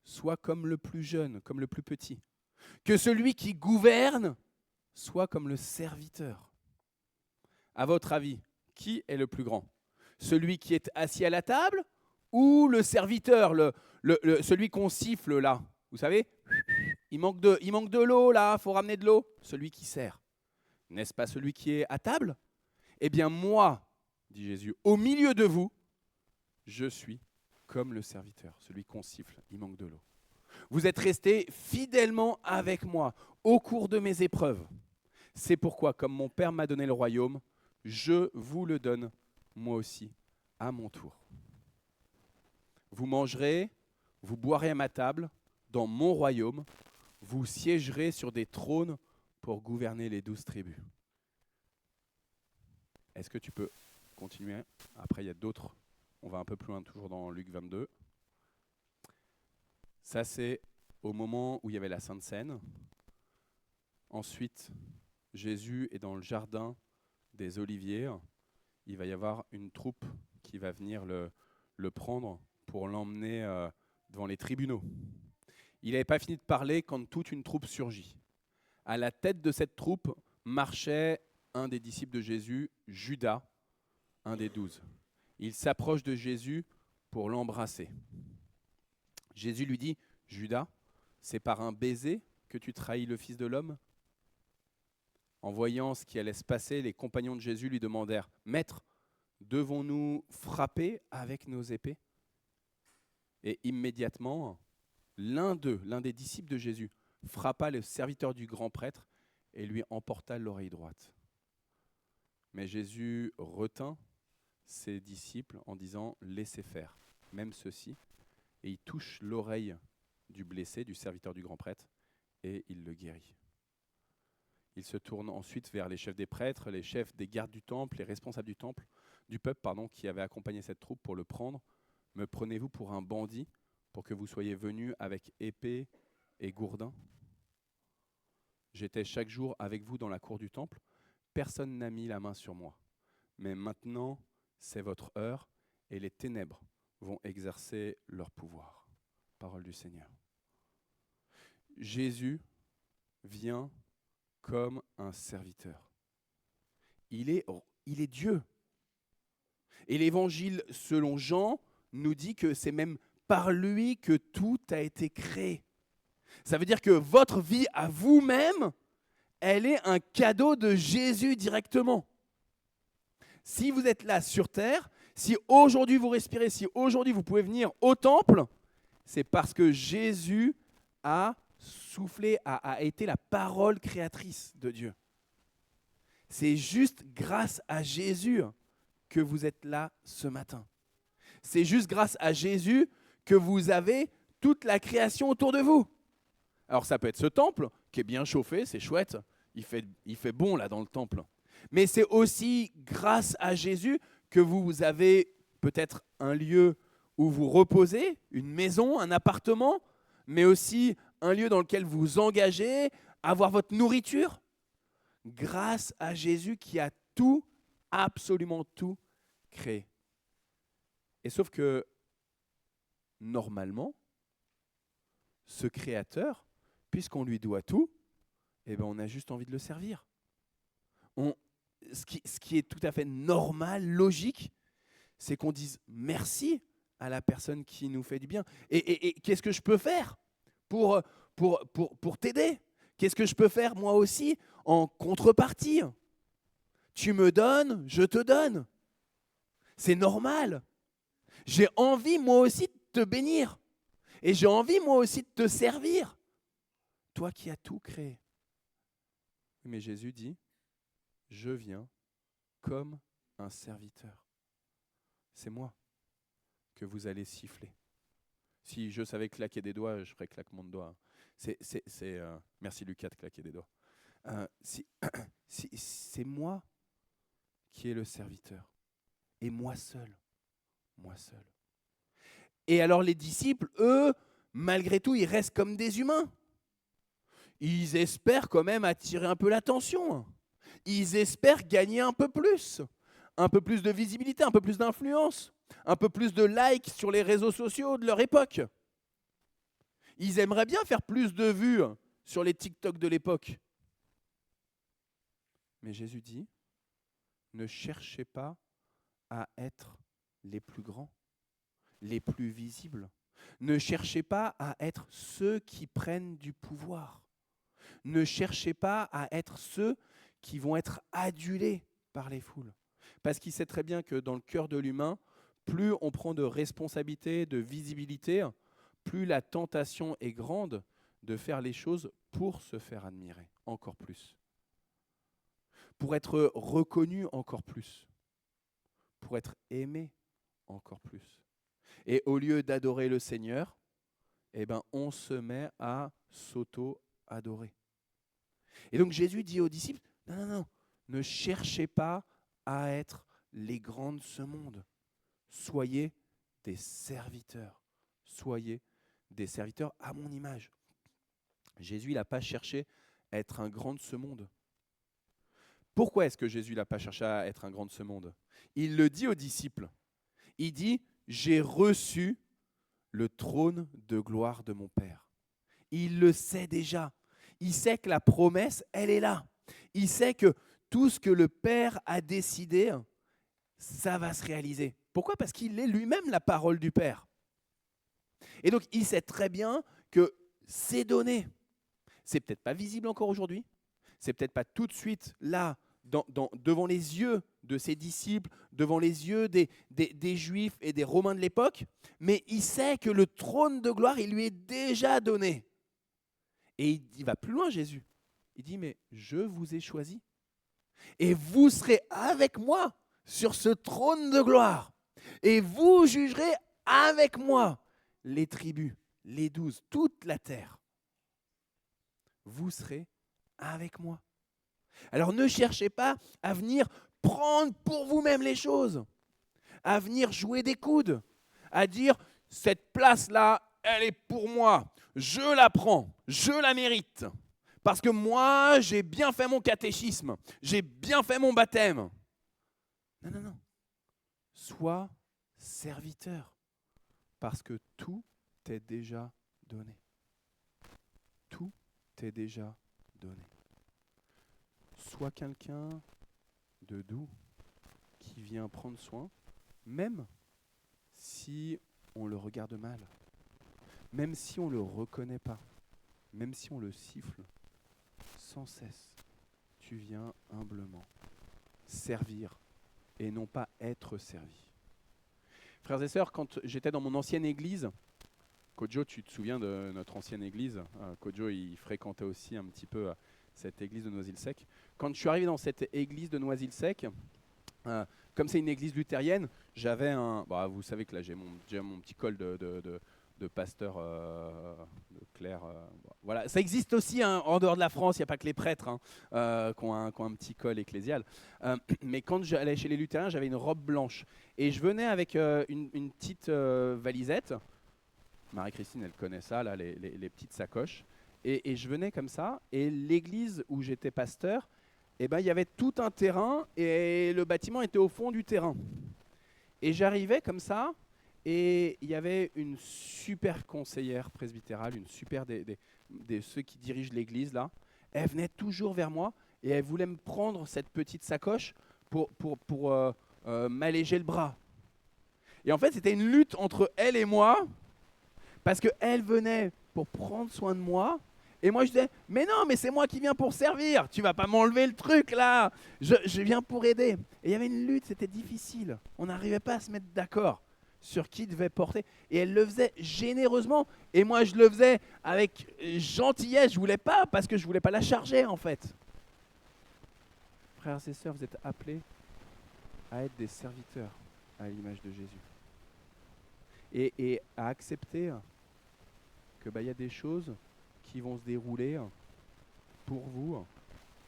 soit comme le plus jeune, comme le plus petit. Que celui qui gouverne soit comme le serviteur. À votre avis, qui est le plus grand ? Celui qui est assis à la table ou le serviteur, celui qu'on siffle là ? Vous savez, il manque de l'eau là, il faut ramener de l'eau. Celui qui sert. N'est-ce pas celui qui est à table ? Eh bien moi, dit Jésus, au milieu de vous, je suis comme le serviteur, celui qu'on siffle, il manque de l'eau. Vous êtes restés fidèlement avec moi au cours de mes épreuves. C'est pourquoi, comme mon Père m'a donné le royaume, je vous le donne, moi aussi, à mon tour. Vous mangerez, vous boirez à ma table, dans mon royaume, vous siégerez sur des trônes pour gouverner les 12 tribus. Est-ce que tu peux continuer ? Après, il y a d'autres. On va un peu plus loin, toujours dans Luc 22. Ça, c'est au moment où il y avait la Sainte Seine. Ensuite, Jésus est dans le jardin des Oliviers. Il va y avoir une troupe qui va venir le prendre pour l'emmener devant les tribunaux. Il n'avait pas fini de parler quand toute une troupe surgit. À la tête de cette troupe marchait un des disciples de Jésus, Judas, un des 12. Il s'approche de Jésus pour l'embrasser. Jésus lui dit, « Judas, c'est par un baiser que tu trahis le Fils de l'homme ?» En voyant ce qui allait se passer, les compagnons de Jésus lui demandèrent, « Maître, devons-nous frapper avec nos épées ?» Et immédiatement, l'un des disciples de Jésus, frappa le serviteur du grand prêtre et lui emporta l'oreille droite. Mais Jésus retint ses disciples en disant « Laissez faire, même ceci », et il touche l'oreille du blessé, du serviteur du grand prêtre, et il le guérit. Il se tourne ensuite vers les chefs des prêtres, les chefs des gardes du temple, les responsables du peuple, qui avaient accompagné cette troupe pour le prendre. « Me prenez-vous pour un bandit pour que vous soyez venus avec épée et gourdin ? J'étais chaque jour avec vous dans la cour du temple. Personne n'a mis la main sur moi. Mais maintenant, c'est votre heure et les ténèbres vont exercer leur pouvoir. » Parole du Seigneur. Jésus vient comme un serviteur. Il est Dieu. Et l'évangile selon Jean nous dit que c'est même par lui que tout a été créé. Ça veut dire que votre vie à vous-même, elle est un cadeau de Jésus directement. Si vous êtes là sur terre, si aujourd'hui vous respirez, si aujourd'hui vous pouvez venir au temple, c'est parce que Jésus a soufflé, a été la parole créatrice de Dieu. C'est juste grâce à Jésus que vous êtes là ce matin. C'est juste grâce à Jésus que vous avez toute la création autour de vous. Alors ça peut être ce temple qui est bien chauffé, c'est chouette, il fait bon là dans le temple. Mais c'est aussi grâce à Jésus que vous avez peut-être un lieu où vous reposez, une maison, un appartement, mais aussi un lieu dans lequel vous vous engagez, avoir votre nourriture. Grâce à Jésus qui a tout, absolument tout créé. Et sauf que, normalement, ce Créateur, puisqu'on lui doit tout, eh ben on a juste envie de le servir. Ce qui est tout à fait normal, logique, c'est qu'on dise merci à la personne qui nous fait du bien. Et qu'est-ce que je peux faire pour t'aider ? Qu'est-ce que je peux faire moi aussi en contrepartie ? Tu me donnes, je te donne. C'est normal. J'ai envie moi aussi de te bénir. Et j'ai envie moi aussi de te servir. Toi qui as tout créé. Mais Jésus dit, je viens comme un serviteur. C'est moi que vous allez siffler. Si je savais claquer des doigts, je ferais claquement de doigts. Merci Lucas de claquer des doigts. C'est moi qui est le serviteur. Et moi seul. Moi seul. Et alors les disciples, eux, malgré tout, ils restent comme des humains. Ils espèrent quand même attirer un peu l'attention. Ils espèrent gagner un peu plus de visibilité, un peu plus d'influence, un peu plus de likes sur les réseaux sociaux de leur époque. Ils aimeraient bien faire plus de vues sur les TikTok de l'époque. Mais Jésus dit, ne cherchez pas à être les plus grands, les plus visibles. Ne cherchez pas à être ceux qui prennent du pouvoir. Ne cherchez pas à être ceux qui vont être adulés par les foules. Parce qu'il sait très bien que dans le cœur de l'humain, plus on prend de responsabilité, de visibilité, plus la tentation est grande de faire les choses pour se faire admirer encore plus. Pour être reconnu encore plus. Pour être aimé encore plus. Et au lieu d'adorer le Seigneur, eh ben, on se met à s'auto-adorer. Et donc Jésus dit aux disciples, non, ne cherchez pas à être les grands de ce monde. Soyez des serviteurs. Soyez des serviteurs à mon image. Jésus, il n'a pas cherché à être un grand de ce monde. Pourquoi est-ce que Jésus n'a pas cherché à être un grand de ce monde? Il le dit aux disciples. Il dit, j'ai reçu le trône de gloire de mon Père. Il le sait déjà. Il sait que la promesse, elle est là. Il sait que tout ce que le Père a décidé, ça va se réaliser. Pourquoi? Parce qu'il est lui-même la parole du Père. Et donc, il sait très bien que c'est donné. C'est peut-être pas visible encore aujourd'hui. C'est peut-être pas tout de suite là, devant les yeux de ses disciples, devant les yeux des Juifs et des Romains de l'époque, mais il sait que le trône de gloire, il lui est déjà donné. Et il va plus loin, Jésus. Il dit, mais je vous ai choisi. Et vous serez avec moi sur ce trône de gloire. Et vous jugerez avec moi les tribus, les 12, toute la terre. Vous serez avec moi. Alors ne cherchez pas à venir prendre pour vous-même les choses, à venir jouer des coudes, à dire cette place-là, elle est pour moi, je la prends, je la mérite, parce que moi j'ai bien fait mon catéchisme, j'ai bien fait mon baptême. Non, non, non. Sois serviteur, parce que tout t'est déjà donné. Tout t'est déjà donné. Sois quelqu'un de doux qui vient prendre soin, même si on le regarde mal, même si on ne le reconnaît pas, même si on le siffle, sans cesse, tu viens humblement servir et non pas être servi. Frères et sœurs, quand j'étais dans mon ancienne église, Kojo, tu te souviens de notre ancienne église? Kojo, il fréquentait aussi un petit peu cette église de Noisy-le-Sec. Quand je suis arrivé dans cette église de Noisy-le-Sec, comme c'est une église luthérienne, j'avais un... vous savez que là, j'ai mon petit col de pasteur de clerc. Voilà. Ça existe aussi en dehors de la France, il n'y a pas que les prêtres qui ont un petit col ecclésial. Mais quand j'allais chez les luthériens, j'avais une robe blanche. Et je venais avec une petite valisette. Marie-Christine, elle connaît ça, là, les petites sacoches. Et je venais comme ça, et l'église où j'étais pasteur, il y avait tout un terrain, et le bâtiment était au fond du terrain. Et j'arrivais comme ça, et il y avait une super conseillère presbytérale, une super ceux qui dirigent l'église, là. Elle venait toujours vers moi, et elle voulait me prendre cette petite sacoche pour m'alléger le bras. Et en fait, c'était une lutte entre elle et moi, parce qu'elle venait pour prendre soin de moi, et moi je disais, mais non, mais c'est moi qui viens pour servir, tu vas pas m'enlever le truc là, je viens pour aider. Et il y avait une lutte, c'était difficile, on n'arrivait pas à se mettre d'accord sur qui devait porter, et elle le faisait généreusement, et moi je le faisais avec gentillesse, je voulais pas, parce que je voulais pas la charger en fait. Frères et sœurs, vous êtes appelés à être des serviteurs à l'image de Jésus, et à accepter que y a des choses qui vont se dérouler pour vous,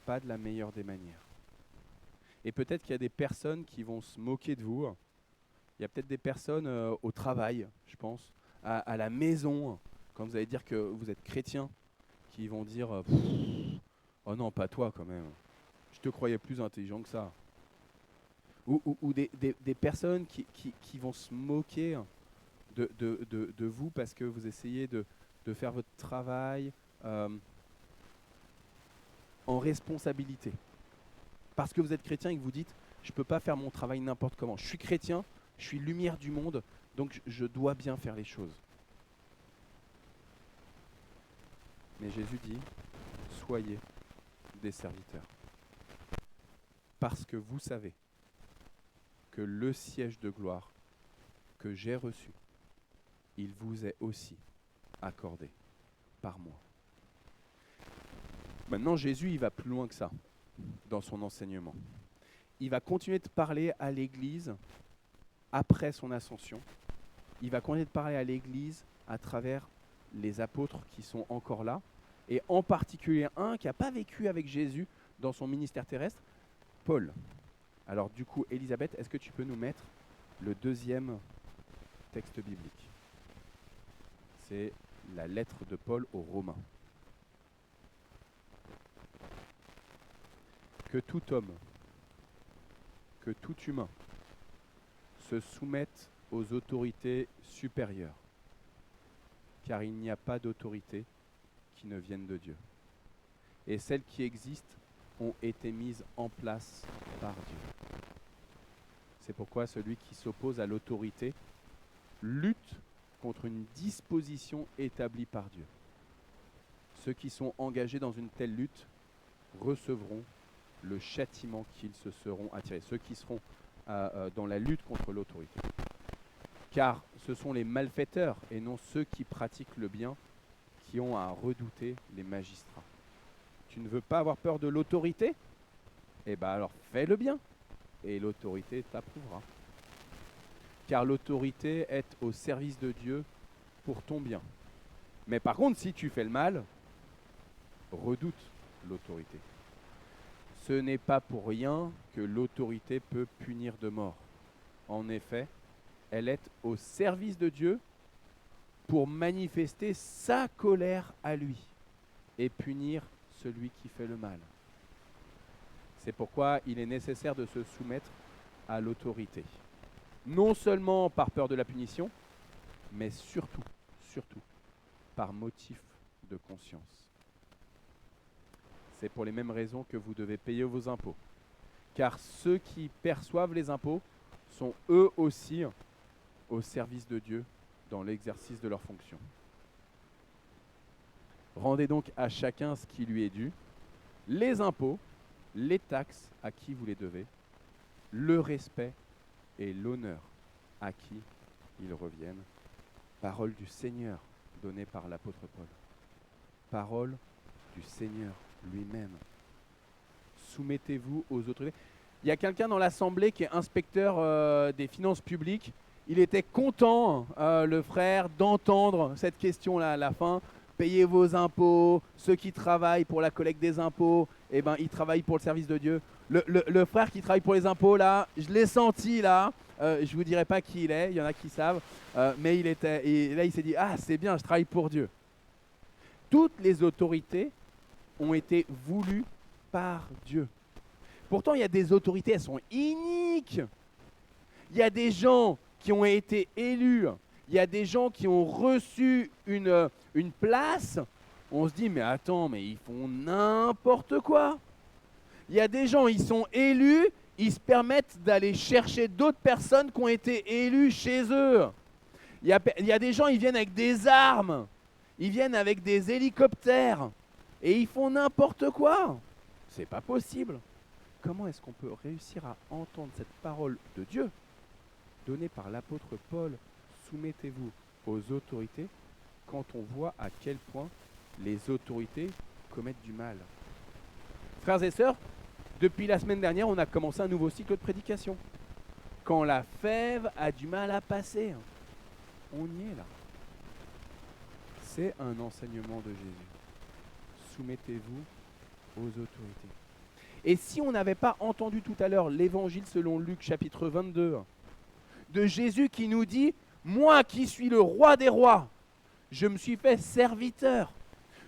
pas de la meilleure des manières. Et peut-être qu'il y a des personnes qui vont se moquer de vous. Il y a peut-être des personnes au travail, je pense, à la maison, quand vous allez dire que vous êtes chrétien, qui vont dire oh non, pas toi quand même, je te croyais plus intelligent que ça. Ou des personnes qui vont se moquer de vous parce que vous essayez de faire votre travail en responsabilité. Parce que vous êtes chrétien et que vous dites, je ne peux pas faire mon travail n'importe comment. Je suis chrétien, je suis lumière du monde, donc je dois bien faire les choses. Mais Jésus dit, soyez des serviteurs. Parce que vous savez que le siège de gloire que j'ai reçu, il vous est aussi accordé par moi. Maintenant, Jésus, il va plus loin que ça dans son enseignement. Il va continuer de parler à l'Église après son ascension. Il va continuer de parler à l'Église à travers les apôtres qui sont encore là, et en particulier un qui n'a pas vécu avec Jésus dans son ministère terrestre, Paul. Alors du coup, Elisabeth, est-ce que tu peux nous mettre le deuxième texte biblique? C'est la lettre de Paul aux Romains. que tout homme, que tout humain se soumette aux autorités supérieures, car il n'y a pas d'autorité qui ne vienne de Dieu. Et celles qui existent ont été mises en place par Dieu. C'est pourquoi celui qui s'oppose à l'autorité lutte contre une disposition établie par Dieu. Ceux qui sont engagés dans une telle lutte recevront le châtiment qu'ils se seront attirés. Ceux qui seront dans la lutte contre l'autorité. Car ce sont les malfaiteurs et non ceux qui pratiquent le bien qui ont à redouter les magistrats. Tu ne veux pas avoir peur de l'autorité? Eh bien alors fais le bien et l'autorité t'approuvera. Car l'autorité est au service de Dieu pour ton bien. Mais par contre, si tu fais le mal, redoute l'autorité. Ce n'est pas pour rien que l'autorité peut punir de mort. En effet, elle est au service de Dieu pour manifester sa colère à lui et punir celui qui fait le mal. C'est pourquoi il est nécessaire de se soumettre à l'autorité. Non seulement par peur de la punition, mais surtout par motif de conscience. C'est pour les mêmes raisons que vous devez payer vos impôts. Car ceux qui perçoivent les impôts sont eux aussi au service de Dieu dans l'exercice de leurs fonctions. Rendez donc à chacun ce qui lui est dû, les impôts, les taxes à qui vous les devez, le respect et l'honneur à qui ils reviennent. Parole du Seigneur donnée par l'apôtre Paul. Parole du Seigneur lui-même. Soumettez-vous aux autorités. Il y a quelqu'un dans l'Assemblée qui est inspecteur des finances publiques. Il était content, le frère, d'entendre cette question-là à la fin. Payez vos impôts, ceux qui travaillent pour la collecte des impôts, eh ben, ils travaillent pour le service de Dieu. Le frère qui travaille pour les impôts, là, je l'ai senti là, je ne vous dirai pas qui il est, il y en a qui savent, mais là il s'est dit, ah c'est bien, je travaille pour Dieu. Toutes les autorités ont été voulues par Dieu. Pourtant, il y a des autorités, elles sont iniques. Il y a des gens qui ont été élus, il y a des gens qui ont reçu une place. On se dit, mais attends, mais ils font n'importe quoi. Il y a des gens, ils sont élus, ils se permettent d'aller chercher d'autres personnes qui ont été élues chez eux. Il y a des gens, ils viennent avec des armes, ils viennent avec des hélicoptères, et ils font n'importe quoi. C'est pas possible. Comment est-ce qu'on peut réussir à entendre cette parole de Dieu donnée par l'apôtre Paul? Soumettez-vous aux autorités quand on voit à quel point les autorités commettent du mal. Frères et sœurs, depuis la semaine dernière, on a commencé un nouveau cycle de prédication. Quand la fève a du mal à passer, on y est là. C'est un enseignement de Jésus. Soumettez-vous aux autorités. Et si on n'avait pas entendu tout à l'heure l'évangile selon Luc chapitre 22, de Jésus qui nous dit « Moi qui suis le roi des rois, je me suis fait serviteur,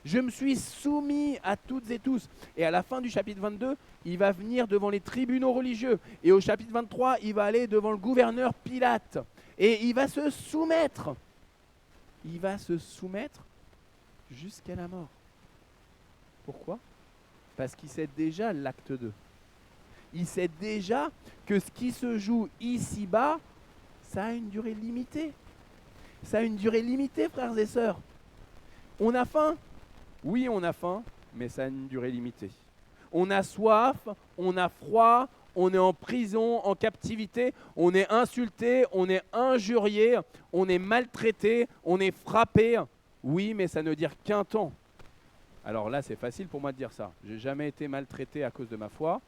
je me suis soumis à toutes et tous. » Et à la fin du chapitre 22, il va venir devant les tribunaux religieux. Et au chapitre 23, il va aller devant le gouverneur Pilate. Et il va se soumettre. Il va se soumettre jusqu'à la mort. Pourquoi ? Parce qu'il sait déjà l'acte 2. Il sait déjà que ce qui se joue ici-bas, ça a une durée limitée. Ça a une durée limitée, frères et sœurs. On a faim ? Oui, on a faim, mais ça a une durée limitée. On a soif, on a froid, on est en prison, en captivité, on est insulté, on est injurié, on est maltraité, on est frappé. Oui, mais ça ne dure qu'un temps. Alors là, c'est facile pour moi de dire ça. Je n'ai jamais été maltraité à cause de ma foi.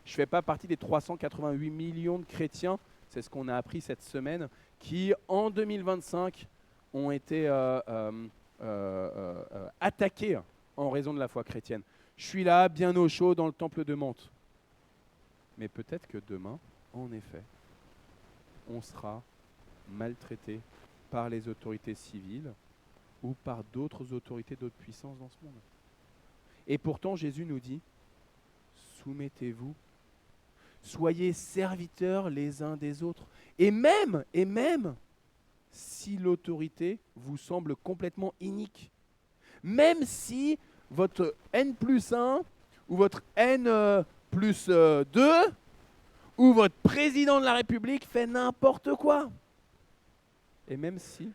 Je ne fais pas partie des 388 millions de chrétiens, c'est ce qu'on a appris cette semaine, qui en 2025 ont été attaqués en raison de la foi chrétienne. Je suis là, bien au chaud, dans le temple de Mantes. Mais peut-être que demain, en effet, on sera maltraité par les autorités civiles ou par d'autres autorités, d'autres puissances dans ce monde. Et pourtant, Jésus nous dit, soumettez-vous. Soyez serviteurs les uns des autres. Et même, si l'autorité vous semble complètement inique, même si votre N plus 1 ou votre N plus 2 ou votre président de la République fait n'importe quoi. Et même si,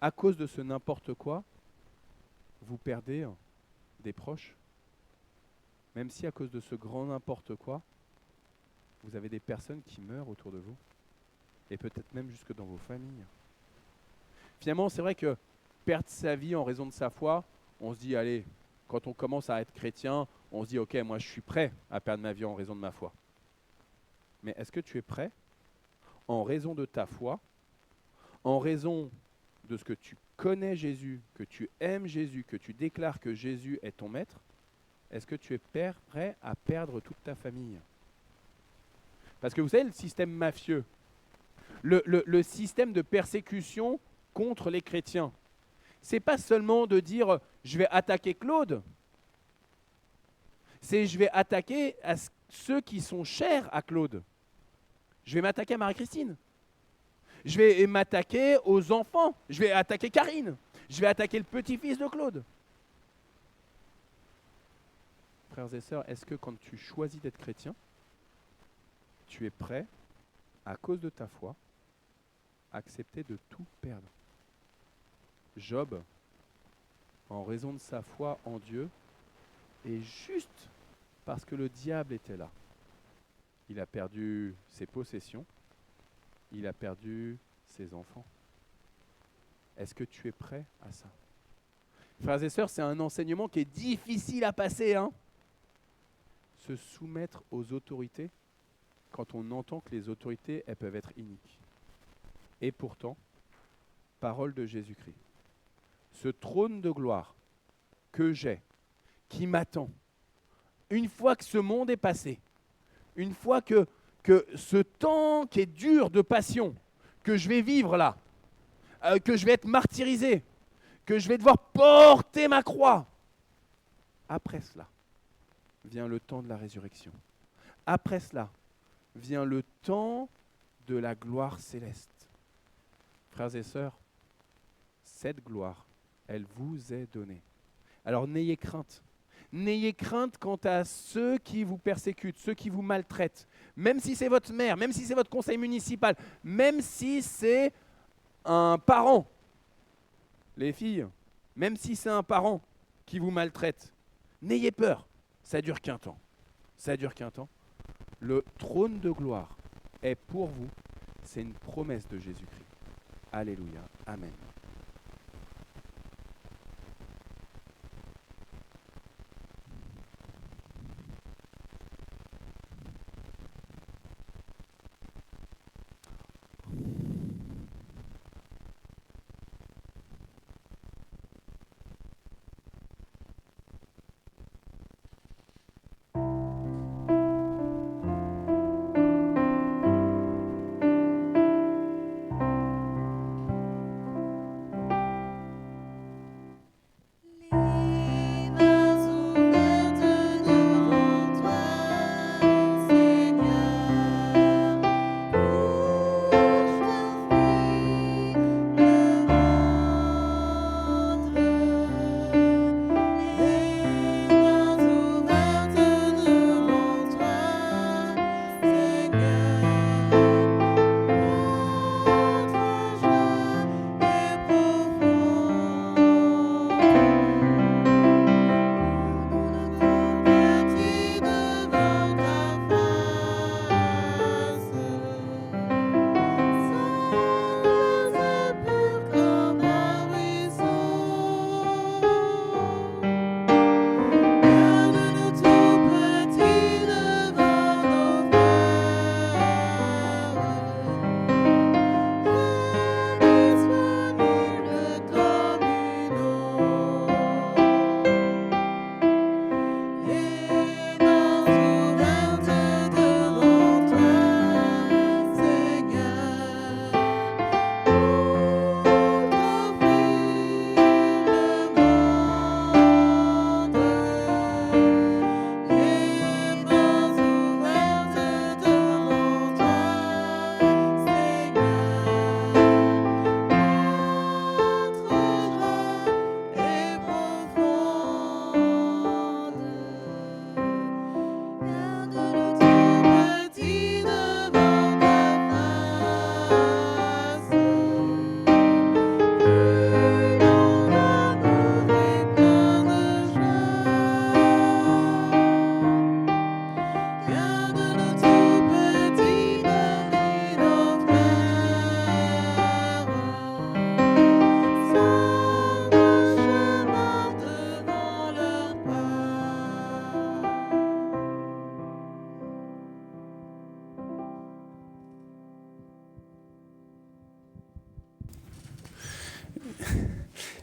à cause de ce n'importe quoi, vous perdez des proches, même si à cause de ce grand n'importe quoi, vous avez des personnes qui meurent autour de vous, et peut-être même jusque dans vos familles. Finalement, c'est vrai que perdre sa vie en raison de sa foi, on se dit, allez, quand on commence à être chrétien, on se dit, ok, moi je suis prêt à perdre ma vie en raison de ma foi. Mais est-ce que tu es prêt, en raison de ta foi, en raison de ce que tu connais Jésus, que tu aimes Jésus, que tu déclares que Jésus est ton maître, est-ce que tu es prêt à perdre toute ta famille? Parce que vous savez, le système mafieux, le système de persécution contre les chrétiens, c'est pas seulement de dire je vais attaquer Claude, c'est je vais attaquer ceux qui sont chers à Claude. Je vais m'attaquer à Marie-Christine. Je vais m'attaquer aux enfants. Je vais attaquer Karine. Je vais attaquer le petit-fils de Claude. Frères et sœurs, est-ce que quand tu choisis d'être chrétien, tu es prêt, à cause de ta foi, à accepter de tout perdre? Job, en raison de sa foi en Dieu, et juste parce que le diable était là, il a perdu ses possessions, il a perdu ses enfants. Est-ce que tu es prêt à ça? Frères et sœurs, c'est un enseignement qui est difficile à passer, hein. Se soumettre aux autorités quand on entend que les autorités, elles peuvent être iniques. Et pourtant, parole de Jésus-Christ, ce trône de gloire que j'ai, qui m'attend, une fois que ce monde est passé, une fois que ce temps qui est dur de passion, que je vais vivre là, que je vais être martyrisé, que je vais devoir porter ma croix, après cela, vient le temps de la résurrection. Après cela, vient le temps de la gloire céleste. Frères et sœurs, cette gloire, elle vous est donnée. Alors n'ayez crainte. N'ayez crainte quant à ceux qui vous persécutent, ceux qui vous maltraitent. Même si c'est votre maire, même si c'est votre conseil municipal, même si c'est un parent. Les filles, même si c'est un parent qui vous maltraite, n'ayez peur. Ça dure qu'un temps. Ça dure qu'un temps. Le trône de gloire est pour vous. C'est une promesse de Jésus-Christ. Alléluia. Amen.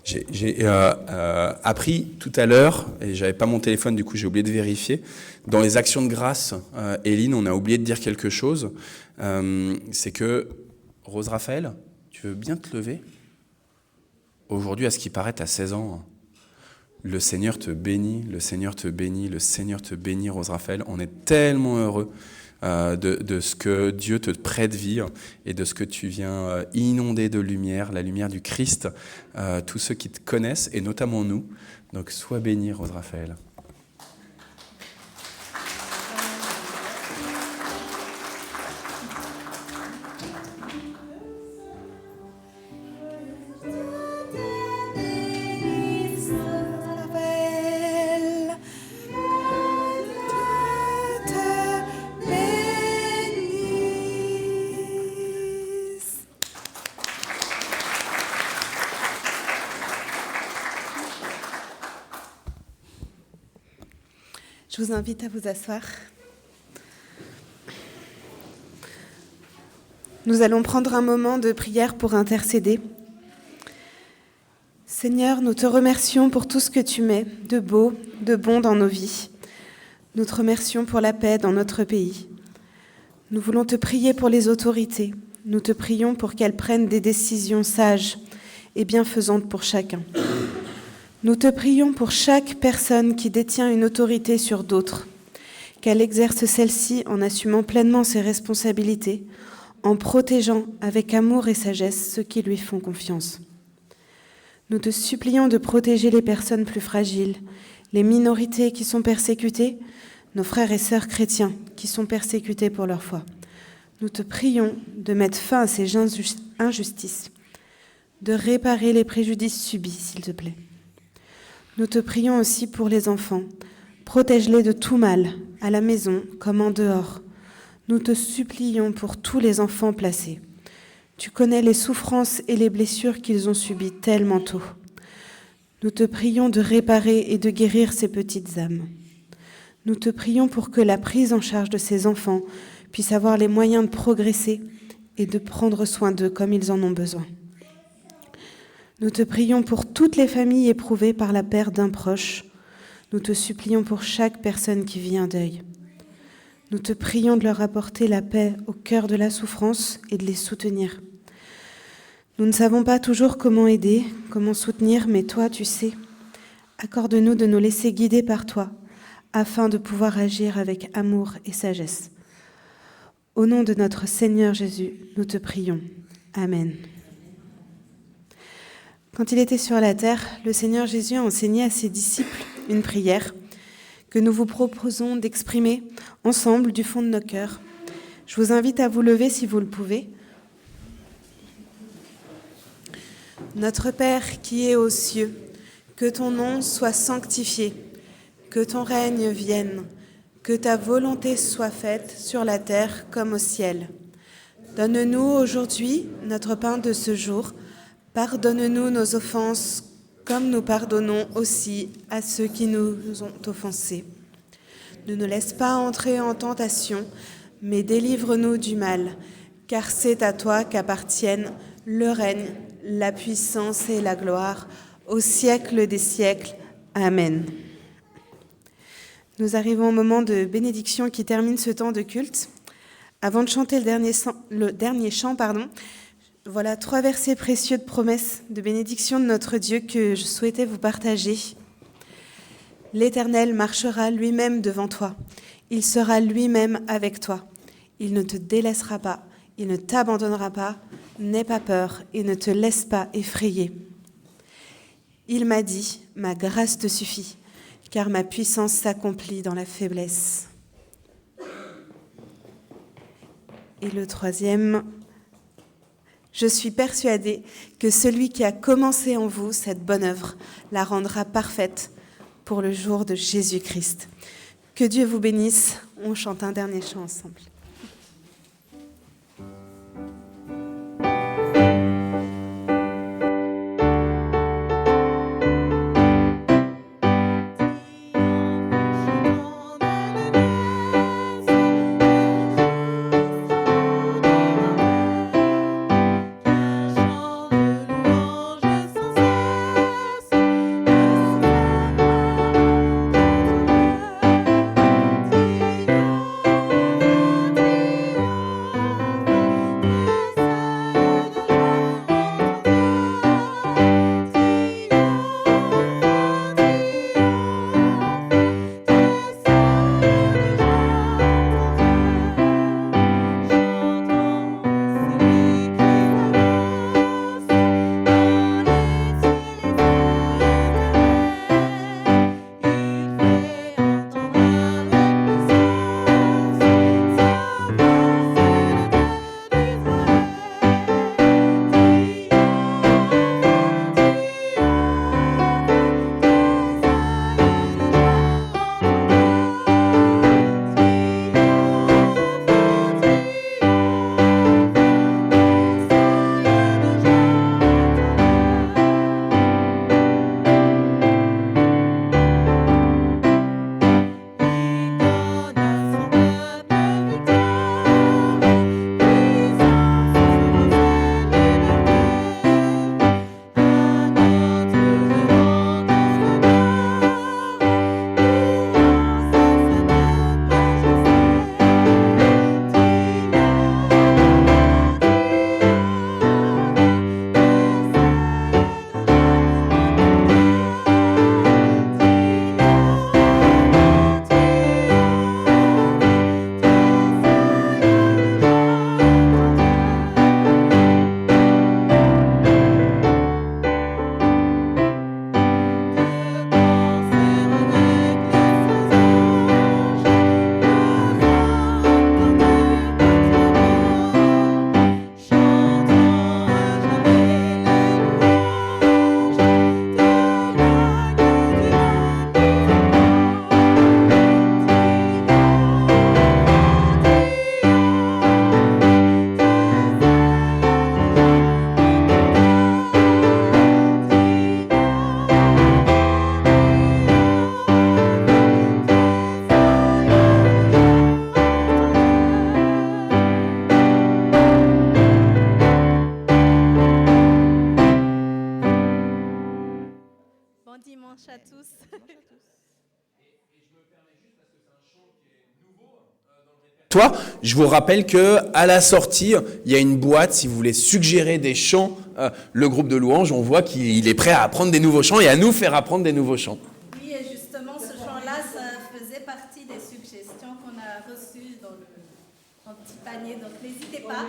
J'ai appris tout à l'heure, et j'avais pas mon téléphone, du coup j'ai oublié de vérifier, dans les actions de grâce, Éline, on a oublié de dire quelque chose, c'est que, Rose Raphaël, tu veux bien te lever? Aujourd'hui, à ce qui paraît, tu as 16 ans. Le Seigneur te bénit, le Seigneur te bénit, le Seigneur te bénit, Rose Raphaël. On est tellement heureux de ce que Dieu te prête vie et de ce que tu viens inonder de lumière, la lumière du Christ, tous ceux qui te connaissent, et notamment nous. Donc sois béni, Rose Raphaël. Je vous invite à vous asseoir. Nous allons prendre un moment de prière pour intercéder. Seigneur, nous te remercions pour tout ce que tu mets de beau, de bon dans nos vies. Nous te remercions pour la paix dans notre pays. Nous voulons te prier pour les autorités. Nous te prions pour qu'elles prennent des décisions sages et bienfaisantes pour chacun. Nous te prions pour chaque personne qui détient une autorité sur d'autres, qu'elle exerce celle-ci en assumant pleinement ses responsabilités, en protégeant avec amour et sagesse ceux qui lui font confiance. Nous te supplions de protéger les personnes plus fragiles, les minorités qui sont persécutées, nos frères et sœurs chrétiens qui sont persécutés pour leur foi. Nous te prions de mettre fin à ces injustices, de réparer les préjudices subis, s'il te plaît. Nous te prions aussi pour les enfants. Protège-les de tout mal, à la maison comme en dehors. Nous te supplions pour tous les enfants placés. Tu connais les souffrances et les blessures qu'ils ont subies tellement tôt. Nous te prions de réparer et de guérir ces petites âmes. Nous te prions pour que la prise en charge de ces enfants puisse avoir les moyens de progresser et de prendre soin d'eux comme ils en ont besoin. Nous te prions pour toutes les familles éprouvées par la perte d'un proche. Nous te supplions pour chaque personne qui vit un deuil. Nous te prions de leur apporter la paix au cœur de la souffrance et de les soutenir. Nous ne savons pas toujours comment aider, comment soutenir, mais toi, tu sais. Accorde-nous de nous laisser guider par toi, afin de pouvoir agir avec amour et sagesse. Au nom de notre Seigneur Jésus, nous te prions. Amen. Quand il était sur la terre, le Seigneur Jésus a enseigné à ses disciples une prière que nous vous proposons d'exprimer ensemble du fond de nos cœurs. Je vous invite à vous lever si vous le pouvez. Notre Père qui es aux cieux, que ton nom soit sanctifié, que ton règne vienne, que ta volonté soit faite sur la terre comme au ciel. Donne-nous aujourd'hui notre pain de ce jour. Pardonne-nous nos offenses, comme nous pardonnons aussi à ceux qui nous ont offensés. Ne nous laisse pas entrer en tentation, mais délivre-nous du mal, car c'est à toi qu'appartiennent le règne, la puissance et la gloire, au siècle des siècles. Amen. Nous arrivons au moment de bénédiction qui termine ce temps de culte. Avant de chanter le dernier chant, voilà 3 versets précieux de promesses, de bénédiction de notre Dieu que je souhaitais vous partager. L'Éternel marchera lui-même devant toi. Il sera lui-même avec toi. Il ne te délaissera pas. Il ne t'abandonnera pas. N'aie pas peur et ne te laisse pas effrayer. Il m'a dit, ma grâce te suffit, car ma puissance s'accomplit dans la faiblesse. Et le 3e, je suis persuadée que celui qui a commencé en vous cette bonne œuvre la rendra parfaite pour le jour de Jésus-Christ. Que Dieu vous bénisse. On chante un dernier chant ensemble. dimanche à tous. Toi, je vous rappelle que à la sortie, il y a une boîte si vous voulez suggérer des chants. Le groupe de louanges, on voit qu'il est prêt à apprendre des nouveaux chants et à nous faire apprendre des nouveaux chants. Oui, et justement, ce chant-là, ça faisait partie des suggestions qu'on a reçues dans le petit panier, donc n'hésitez pas.